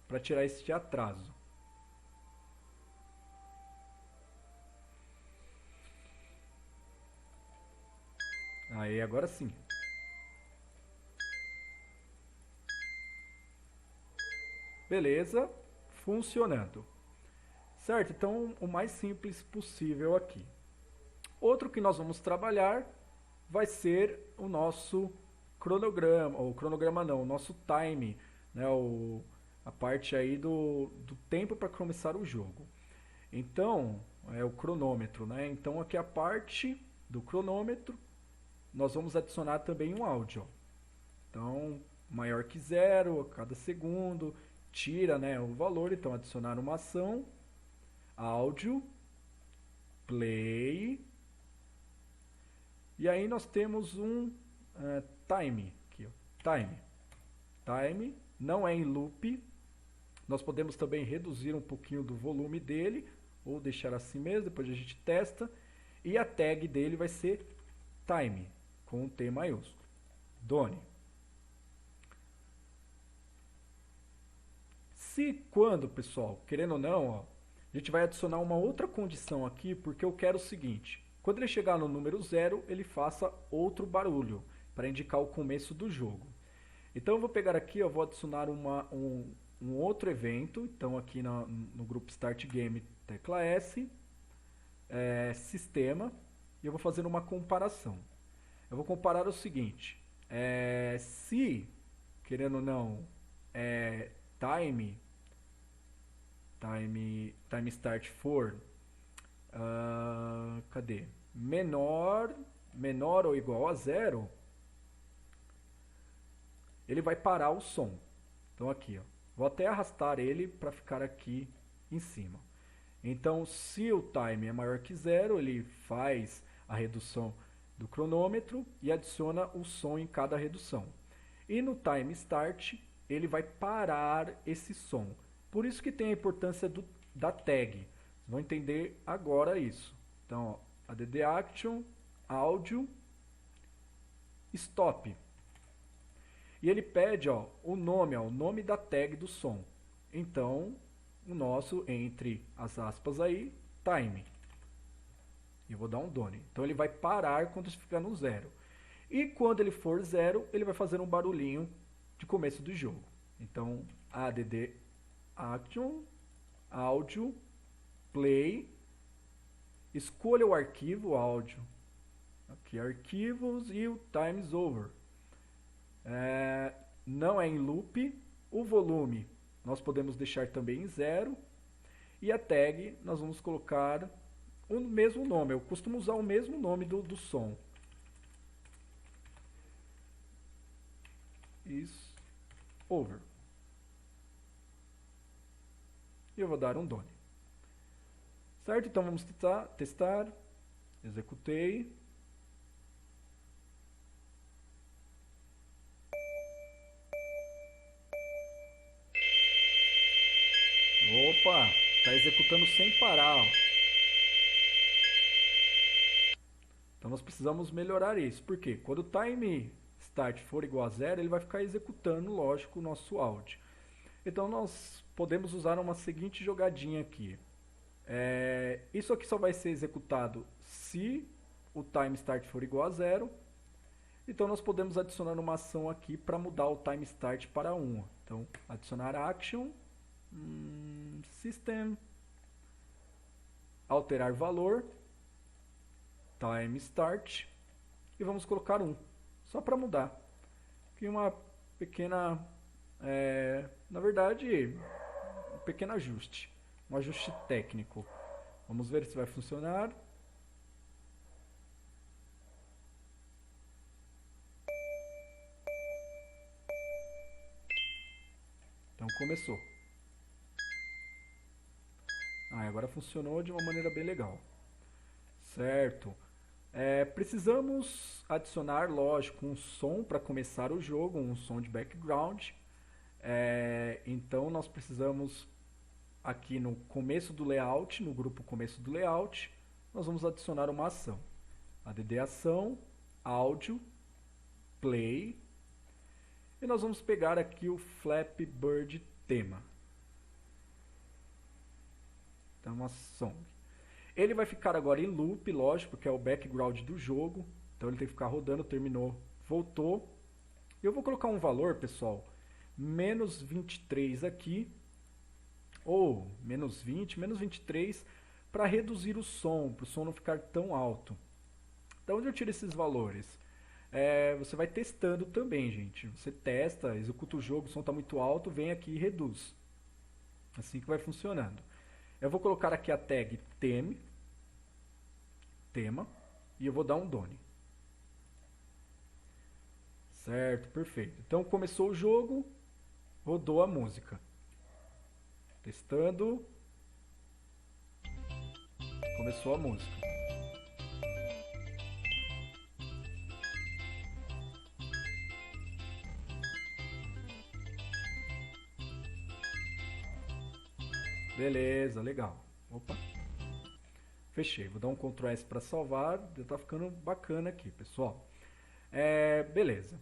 para tirar este atraso. Aí agora sim. Beleza, funcionando. Certo? Então, o mais simples possível aqui. Outro que nós vamos trabalhar vai ser o nosso cronograma, ou cronograma não, o nosso time, né? A parte aí do tempo para começar o jogo. Então, é o cronômetro, né? Então, aqui a parte do cronômetro, nós vamos adicionar também um áudio. Então, maior que 0 a cada segundo, tira, né, o valor, então adicionar uma ação, áudio, play, e aí nós temos um time, aqui, ó, time, não é em loop, nós podemos também reduzir um pouquinho do volume dele, ou deixar assim mesmo, depois a gente testa, e a tag dele vai ser time, com um T maiúsculo, done. Se quando, pessoal, querendo ou não, ó, a gente vai adicionar uma outra condição aqui, porque eu quero o seguinte, quando ele chegar no número 0, ele faça outro barulho, para indicar o começo do jogo. Então eu vou pegar aqui, eu vou adicionar um outro evento, então aqui no grupo Start Game, tecla S, Sistema, e eu vou fazer uma comparação. Eu vou comparar o seguinte, se, querendo ou não, time start for cadê? Menor ou igual a 0, ele vai parar o som. Então aqui, ó, vou até arrastar ele para ficar aqui em cima. Então, se o time é maior que 0, ele faz a redução do cronômetro e adiciona o som em cada redução. E no time start, ele vai parar esse som. Por isso que tem a importância da tag. Vocês vão entender agora isso. Então, ó, add action, áudio, stop. E ele pede, ó, o nome da tag do som. Então, o nosso, entre as aspas aí, time. E eu vou dar um done. Então ele vai parar quando ficar no 0. E quando ele for 0, ele vai fazer um barulhinho de começo do jogo. Então, add action, áudio, play, escolha o arquivo áudio. Aqui arquivos e o time's over. Não é em loop. O volume nós podemos deixar também em 0. E a tag nós vamos colocar o mesmo nome. Eu costumo usar o mesmo nome do som. Is over. E eu vou dar um done. Certo? Então vamos testar. Executei. Opa, tá executando sem parar. Ó. Então nós precisamos melhorar isso. Por quê? Quando o time start for igual a zero, ele vai ficar executando, lógico, o nosso áudio. Então nós podemos usar uma seguinte jogadinha aqui. Isso aqui só vai ser executado se o time start for igual a zero. Então nós podemos adicionar uma ação aqui para mudar o time start para 1. Então adicionar action, system, alterar valor, time start e vamos colocar 1, só para mudar. Aqui uma pequena, na verdade, um pequeno ajuste, um ajuste técnico. Vamos ver se vai funcionar. Então começou. Agora funcionou de uma maneira bem legal. Certo. Precisamos adicionar, lógico, um som para começar o jogo, um som de background. Então nós precisamos aqui no começo do layout, no grupo começo do layout, nós vamos adicionar uma ação. Add ação, áudio, play. E nós vamos pegar aqui o Flappy Bird tema. Então uma song. Ele vai ficar agora em loop, lógico, porque é o background do jogo. Então ele tem que ficar rodando, terminou, voltou. Eu vou colocar um valor, pessoal, menos 23 aqui, ou menos 20, menos 23, para reduzir o som, para o som não ficar tão alto. Então onde eu tiro esses valores? Você vai testando também, gente. Você testa, executa o jogo, o som está muito alto, vem aqui e reduz. Assim que vai funcionando. Eu vou colocar aqui a tag tema, e eu vou dar um done. Certo, perfeito. Então começou o jogo, rodou a música. Testando. Começou a música. Beleza, legal. Opa. Fechei. Vou dar um Ctrl S para salvar. Já tá ficando bacana aqui, pessoal. Beleza.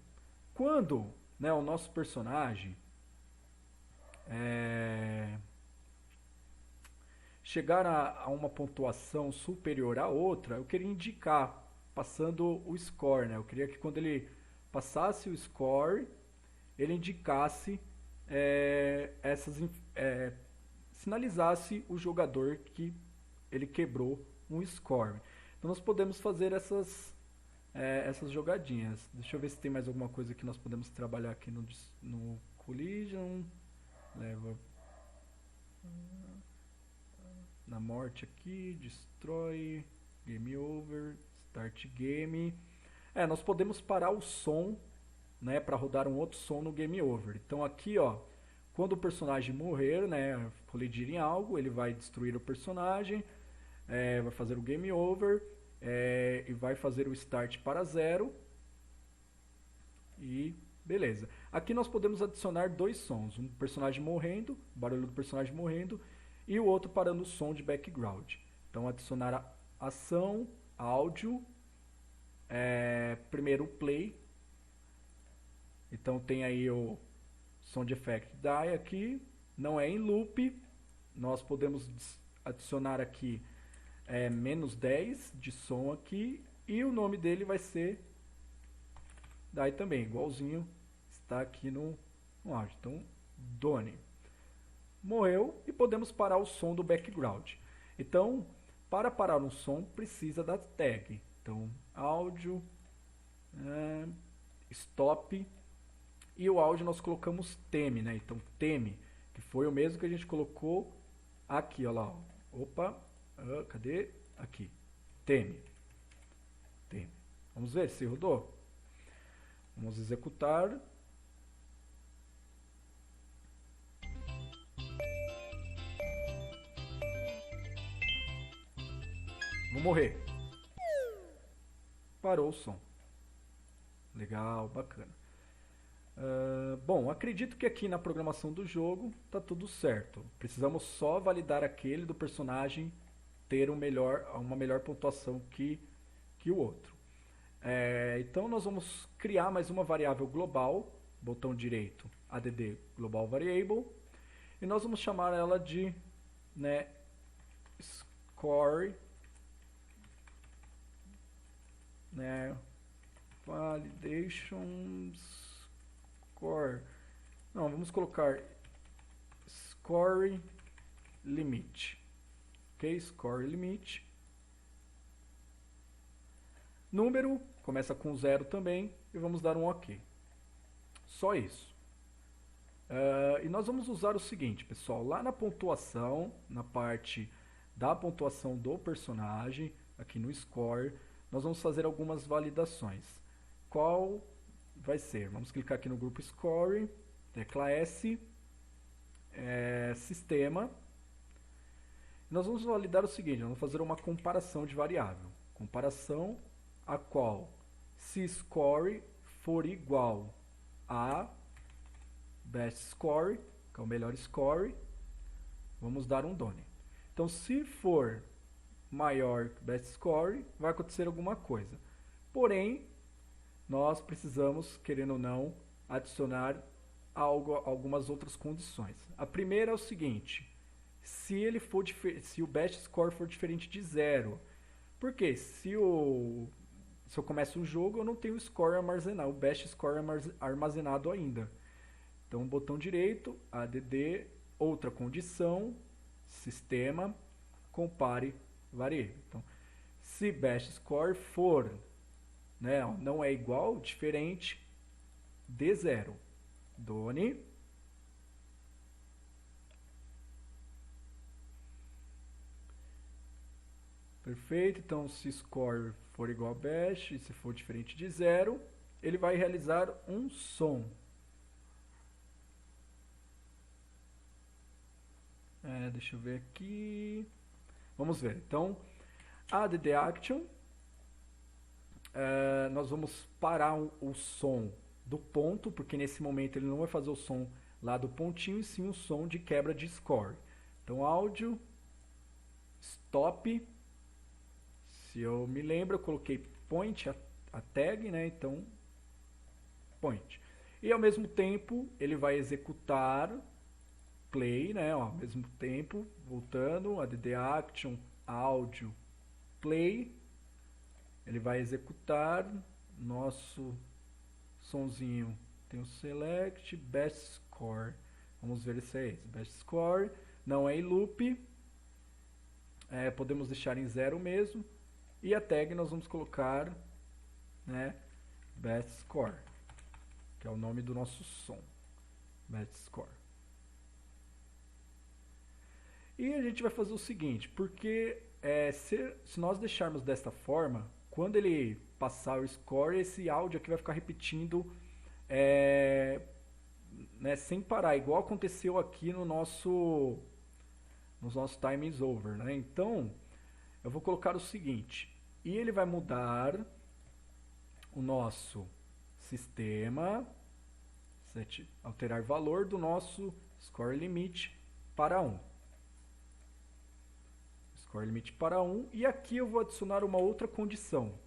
Quando, né, o nosso personagem chegar a uma pontuação superior à outra, eu queria indicar, passando o score, né? Eu queria que quando ele passasse o score, ele indicasse sinalizasse o jogador que ele quebrou um score. Então nós podemos fazer essas jogadinhas. Deixa eu ver se tem mais alguma coisa que nós podemos trabalhar aqui no Collision. Leva na morte aqui, destrói, game over, start game. Nós podemos parar o som, né, para rodar um outro som no game over. Então aqui, ó, quando o personagem morrer, né, colidir em algo, ele vai destruir o personagem, vai fazer o game over, e vai fazer o start para 0. E beleza. Aqui nós podemos adicionar dois sons, um personagem morrendo, o barulho do personagem morrendo, e o outro parando o som de background. Então adicionar a ação, áudio, primeiro o play. Então tem aí o Sound Effect Die aqui, não é em loop. Nós podemos adicionar aqui menos 10 de som aqui, e o nome dele vai ser Die também, igualzinho está aqui no áudio. Então, done. Morreu, e podemos parar o som do background. Então, para parar um som, precisa da tag. Então, áudio, stop, e o áudio nós colocamos theme, né? Então, theme, que foi o mesmo que a gente colocou aqui, ó lá. Ó. Opa, cadê? aqui, teme. Vamos ver se rodou. Vamos executar. Vou morrer. Parou o som. Legal, bacana. Bom, acredito que aqui na programação do jogo tá tudo certo. Precisamos só validar aquele do personagem ter uma melhor pontuação que o outro. Então nós vamos criar mais uma variável global, botão direito, add global variable, e nós vamos chamar ela de, né, score, né, validation score. Não, vamos colocar score limit. Ok, score limit. Número começa com 0 também e vamos dar um OK. Só isso. E nós vamos usar o seguinte, pessoal, lá na pontuação, na parte da pontuação do personagem, aqui no score, nós vamos fazer algumas validações. Qual vai ser? Vamos clicar aqui no grupo score, tecla S, sistema. Nós vamos validar o seguinte, vamos fazer uma comparação de variável. Comparação a qual, se score for igual a best score, que é o melhor score, vamos dar um done. Então, se for maior que best score, vai acontecer alguma coisa. Porém, nós precisamos, querendo ou não, adicionar algumas outras condições. A primeira é o seguinte, se o best score for diferente de 0, porque se eu começo o jogo, eu não tenho o score armazenado, o best score armazenado ainda. Então, botão direito, add, outra condição, sistema, compare variável. Então, se best score for, né, não é igual, diferente de 0, done. Perfeito, então se score for igual a best, e se for diferente de 0, ele vai realizar um som. Deixa eu ver aqui. Vamos ver. Então, add action. Nós vamos parar o som do ponto, porque nesse momento ele não vai fazer o som lá do pontinho, e sim o som de quebra de score. Então, áudio, stop. Se eu me lembro, eu coloquei point, a tag, né? Então, point. E ao mesmo tempo, ele vai executar play, né? Ao mesmo tempo, voltando, add action, áudio, play. Ele vai executar nosso sonzinho. Tem o select, best score. Vamos ver se é esse. Best score, não é em loop. Podemos deixar em 0 mesmo. E a tag nós vamos colocar, né, best score, que é o nome do nosso som. Best score. E a gente vai fazer o seguinte, porque se nós deixarmos desta forma, quando ele passar o score, esse áudio aqui vai ficar repetindo né, sem parar, igual aconteceu aqui no nosso time is over, né? Então, eu vou colocar o seguinte, e ele vai mudar o nosso sistema, alterar valor do nosso score limit para 1. Score limit para 1, e aqui eu vou adicionar uma outra condição.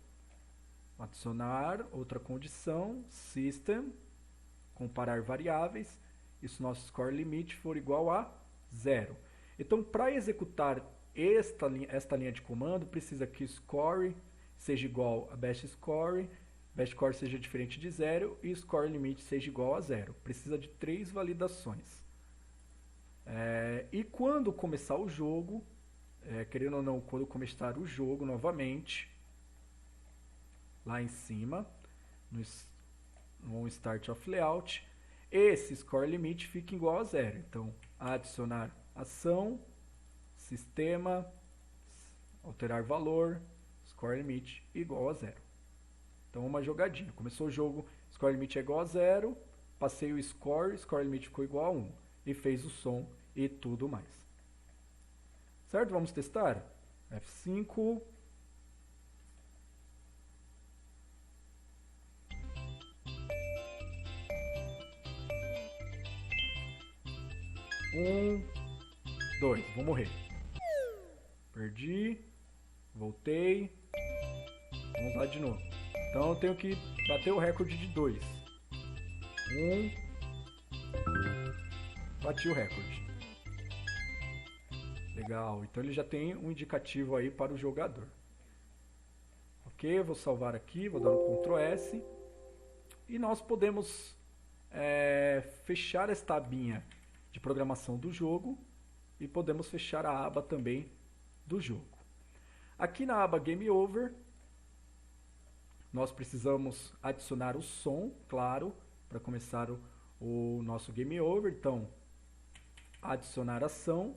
Adicionar outra condição, system, comparar variáveis, e se nosso score limit for igual a 0. Então, para executar esta linha de comando, precisa que o score seja igual a best score seja diferente de 0 e score limit seja igual a 0. Precisa de 3 validações. E quando começar o jogo, querendo ou não, quando começar o jogo novamente, lá em cima, no Start of Layout, esse score limit fica igual a 0. Então, adicionar ação, sistema, alterar valor, score limit igual a 0. Então uma jogadinha, começou o jogo, score limit é igual a 0, passei o score limit ficou igual a 1 e fez o som e tudo mais. Certo? Vamos testar? F5. Dois, vou morrer. Perdi, voltei, vamos lá de novo. Então eu tenho que bater o recorde de 2. Bati o recorde. Legal, então ele já tem um indicativo aí para o jogador. Ok, eu vou salvar aqui, vou dar um Ctrl S. E nós podemos fechar esta abinha de programação do jogo e podemos fechar a aba também do jogo. Aqui na aba Game Over, nós precisamos adicionar o som, claro, para começar o nosso Game Over. Então, adicionar ação,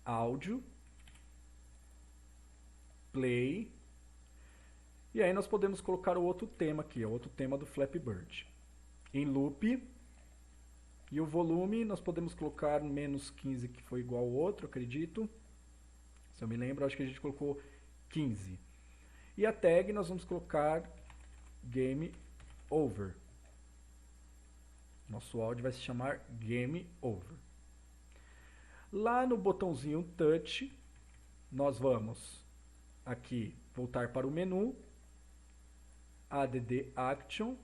áudio, play, e aí nós podemos colocar o outro tema aqui, o outro tema do Flappy Bird, em loop, e o volume nós podemos colocar menos 15, que foi igual ao outro, acredito, se eu me lembro, acho que a gente colocou 15, e a tag nós vamos colocar Game Over, nosso áudio vai se chamar Game Over. Lá no botãozinho Touch, nós vamos aqui voltar para o menu, Add Action,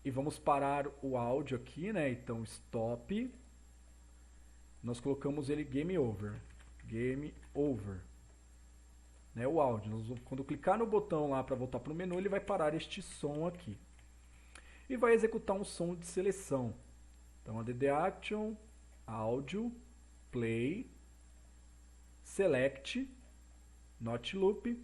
e vamos parar o áudio aqui, né? Então, Stop, nós colocamos ele Game Over, Game Over, né? O áudio, quando clicar no botão lá para voltar para o menu, ele vai parar este som aqui, e vai executar um som de seleção. Então, Add Action, áudio, play, select, not loop,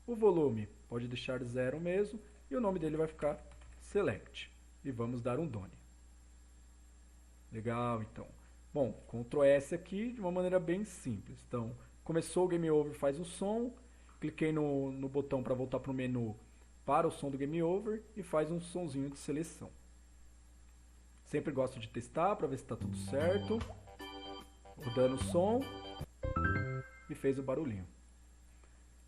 o volume pode deixar 0 mesmo, e o nome dele vai ficar select, e vamos dar um done. Legal, então. Bom, Ctrl S aqui de uma maneira bem simples. Então, começou o Game Over, faz o som, cliquei no botão para voltar para o menu, para o som do Game Over, e faz um sonzinho de seleção. Sempre gosto de testar para ver se está tudo certo. Rodando o som e fez o barulhinho.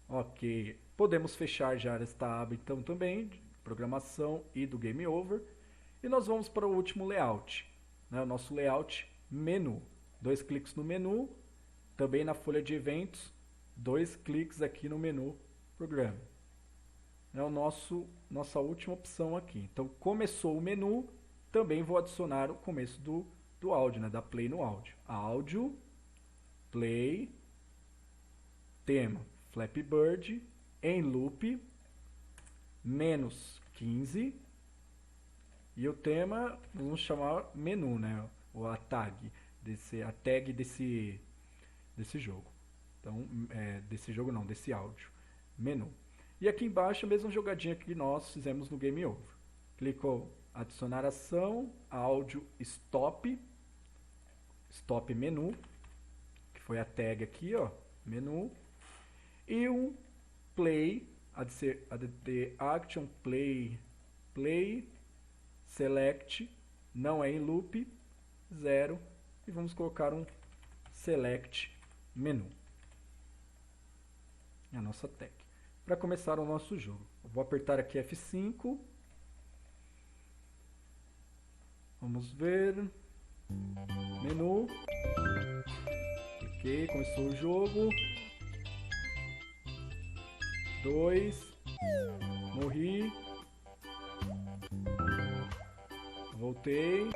Ok, podemos fechar já esta aba então também, de programação e do Game Over. E nós vamos para o último layout, né? O nosso layout menu. 2 cliques no menu, também na folha de eventos, 2 cliques aqui no menu Program. É o nossa última opção aqui. Então começou o menu, também vou adicionar o começo do áudio, né? Da play no áudio. Áudio, play, tema Flappy Bird, em loop, menos 15, e o tema vamos chamar menu, né? Ou a tag desse jogo. Então, desse jogo não, desse áudio. Menu. E aqui embaixo a mesma jogadinha que nós fizemos no Game Over. Clicou adicionar ação, áudio, stop, stop menu, que foi a tag aqui, ó, menu, e um play, add action, play, select, não é em loop, 0, e vamos colocar um select menu, a nossa tag, para começar o nosso jogo. Eu vou apertar aqui F5, vamos ver, menu, ok, começou o jogo, 2, morri, voltei,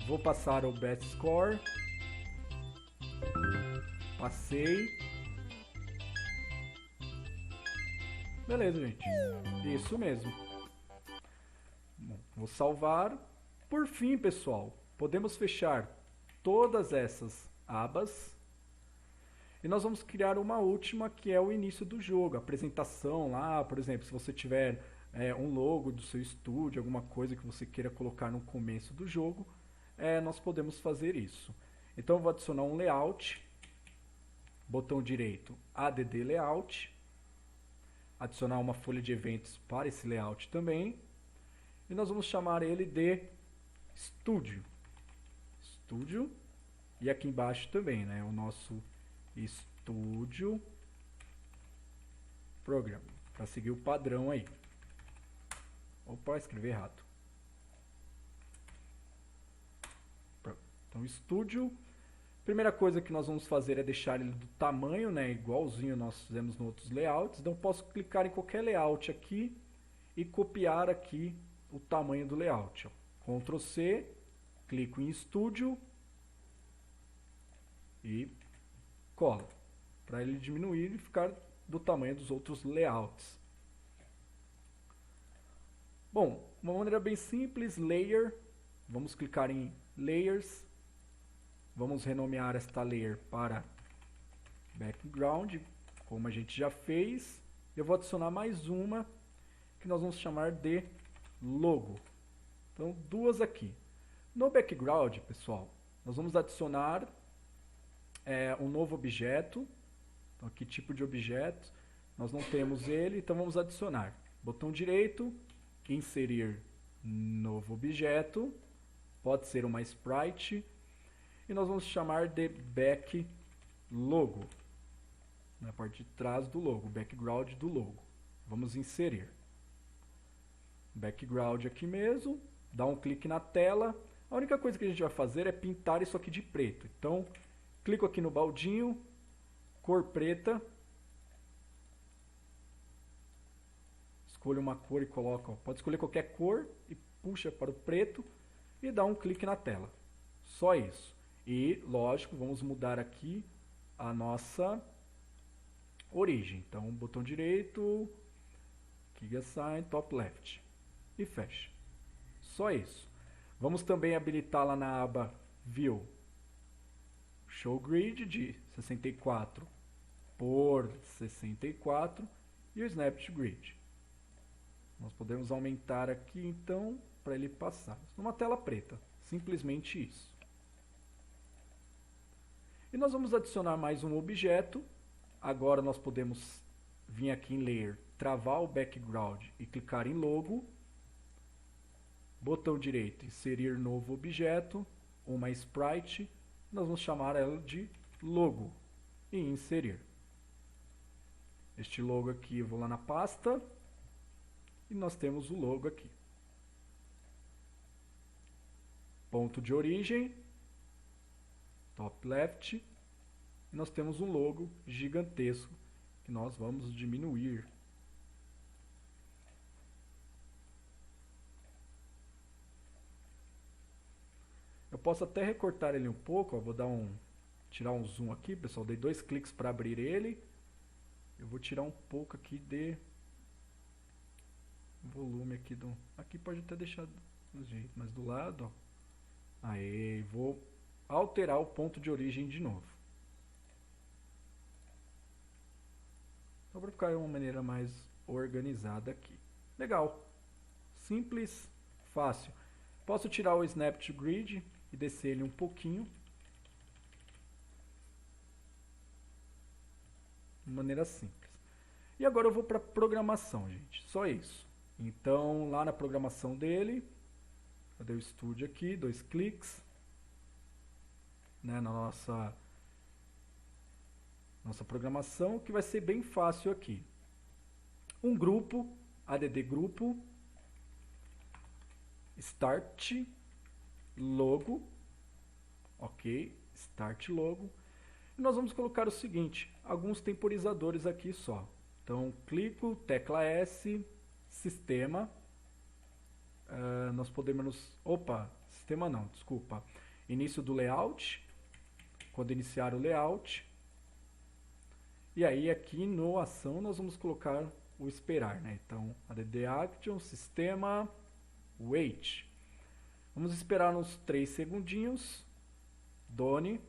vou passar o best score, passei, beleza, gente, isso mesmo. Bom, vou salvar. Por fim, pessoal, podemos fechar todas essas abas e nós vamos criar uma última, que é o início do jogo, a apresentação lá, por exemplo, se você tiver um logo do seu estúdio, alguma coisa que você queira colocar no começo do jogo, nós podemos fazer isso. Então eu vou adicionar um layout, botão direito, add layout, adicionar uma folha de eventos para esse layout também, e nós vamos chamar ele de Studio. Studio, e aqui embaixo também, né, o nosso Studio Program, para seguir o padrão aí. Opa, escrevi errado. Pronto. Então, Studio. Primeira coisa que nós vamos fazer é deixar ele do tamanho, né, igualzinho nós fizemos nos outros layouts. Então, posso clicar em qualquer layout aqui e copiar aqui o tamanho do layout. Ó. Ctrl C, clico em Studio e colo, para ele diminuir e ficar do tamanho dos outros layouts. Bom, uma maneira bem simples, Layer, vamos clicar em Layers, vamos renomear esta layer para Background, como a gente já fez. Eu vou adicionar mais uma, que nós vamos chamar de Logo. Então, duas aqui. No Background, pessoal, nós vamos adicionar um novo objeto. Então, que tipo de objeto? Nós não temos ele, então vamos adicionar. Botão direito, inserir novo objeto, pode ser uma sprite, e nós vamos chamar de back logo, na parte de trás do logo, background do logo. Vamos inserir background aqui mesmo, dá um clique na tela. A única coisa que a gente vai fazer é pintar isso aqui de preto. Então, clico aqui no baldinho, cor preta, escolho uma cor e coloco, ó, pode escolher qualquer cor e puxa para o preto e dá um clique na tela. Só isso. E, lógico, vamos mudar aqui a nossa origem. Então, botão direito, Key Assign, Top Left e fecha. Só isso. Vamos também habilitar lá na aba View Show Grid de 64 por 64 e o Snap to Grid. Nós podemos aumentar aqui então para ele passar numa tela preta, simplesmente isso. E nós vamos adicionar mais um objeto. Agora nós podemos vir aqui em Layer, travar o background e clicar em Logo. Botão direito, inserir novo objeto, uma sprite. Nós vamos chamar ela de Logo e inserir. Este logo aqui, eu vou lá na pasta e nós temos o logo aqui. Ponto de origem, top left, e nós temos um logo gigantesco que nós vamos diminuir. Eu posso até recortar ele um pouco, ó, vou dar tirar um zoom aqui, pessoal, dei 2 cliques para abrir ele. Eu vou tirar um pouco aqui de volume aqui do... Aqui pode até deixar do jeito, mas do lado, ó. Aí, vou alterar o ponto de origem de novo. Só para ficar de uma maneira mais organizada aqui. Legal. Simples, fácil. Posso tirar o Snap to Grid e descer ele um pouquinho. De maneira simples. E agora eu vou para a programação, gente. Só isso. Então, lá na programação dele, cadê o estúdio aqui? 2 cliques. Né, na nossa programação, que vai ser bem fácil aqui. Um grupo, add grupo, start logo, ok, start logo. E nós vamos colocar o seguinte, alguns temporizadores aqui só. Então, clico, tecla S, sistema, nós podemos, sistema não, desculpa, início do layout, quando iniciar o layout, e aí aqui no ação nós vamos colocar o esperar, né? Então, add action, sistema, wait. Vamos esperar uns 3 segundinhos, done,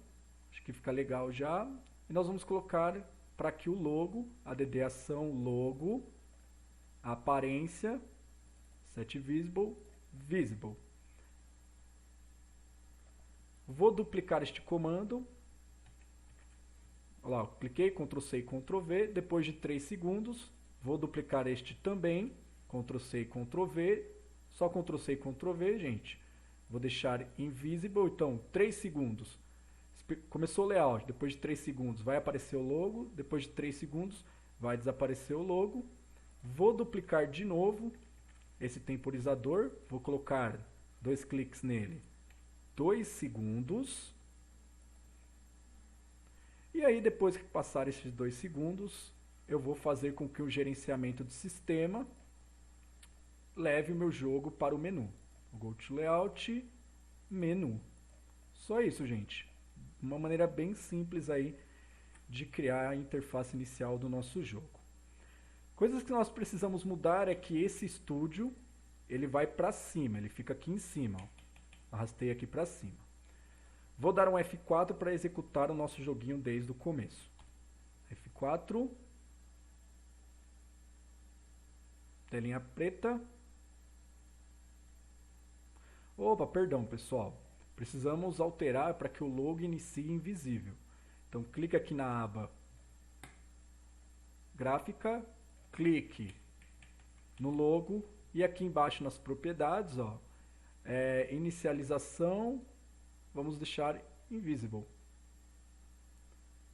acho que fica legal já, e nós vamos colocar para aqui o logo, add ação logo, aparência, set visible, visible. Vou duplicar este comando. Olha lá, cliquei, Ctrl C e Ctrl V. Depois de 3 segundos, vou duplicar este também. Ctrl C e Ctrl V. Só Ctrl C e Ctrl V, gente. Vou deixar invisible. Então, 3 segundos. Começou o layout. Depois de 3 segundos vai aparecer o logo. Depois de 3 segundos vai desaparecer o logo. Vou duplicar de novo esse temporizador. Vou colocar 2 cliques nele. 2 segundos. E aí, depois que passar esses 2 segundos, eu vou fazer com que o gerenciamento do sistema leve o meu jogo para o menu. Go to Layout, Menu. Só isso, gente. Uma maneira bem simples aí de criar a interface inicial do nosso jogo. Coisas que nós precisamos mudar é que esse estúdio, ele vai para cima, ele fica aqui em cima. Ó. Arrastei aqui para cima. Vou dar um F4 para executar o nosso joguinho desde o começo. F4. Telinha preta. Opa, perdão, pessoal. Precisamos alterar para que o logo inicie invisível. Então, clique aqui na aba Gráfica, clique no logo e aqui embaixo nas propriedades, ó, inicialização, vamos deixar invisible.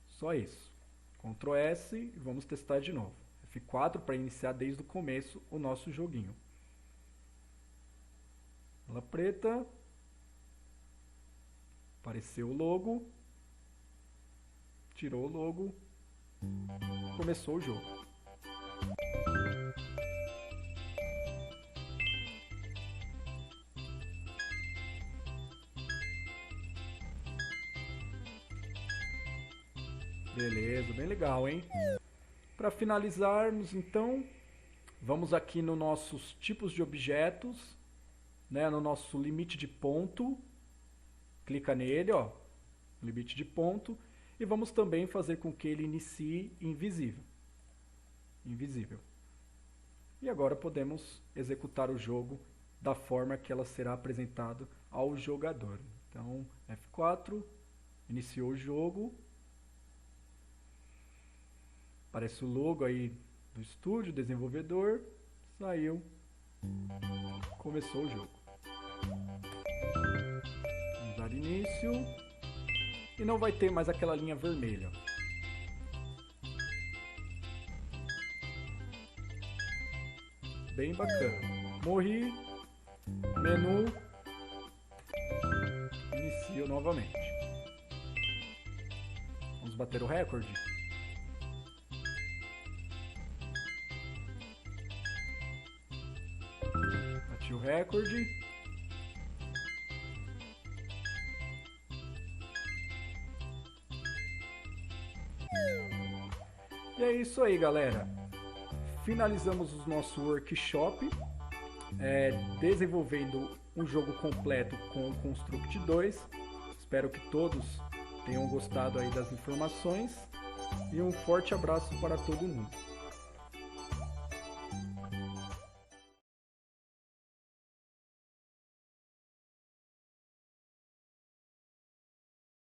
Só isso. Ctrl S e vamos testar de novo. F4 para iniciar desde o começo o nosso joguinho. Tela preta. Apareceu o logo. Tirou o logo. Começou o jogo. Beleza, bem legal, hein? Para finalizarmos, então, vamos aqui nos nossos tipos de objetos, né, no nosso limite de ponto. Clica nele, ó, limite de ponto, e vamos também fazer com que ele inicie invisível. Invisível. E agora podemos executar o jogo da forma que ela será apresentada ao jogador. Então, F4, iniciou o jogo. Aparece o logo aí do estúdio, desenvolvedor, saiu, começou o jogo. Vamos dar início e não vai ter mais aquela linha vermelha. Bem bacana. Morri, menu, inicio novamente. Vamos bater o recorde. O recorde. E é isso aí, galera. Finalizamos o nosso workshop desenvolvendo um jogo completo com o Construct 2. Espero que todos tenham gostado aí das informações e um forte abraço para todo mundo.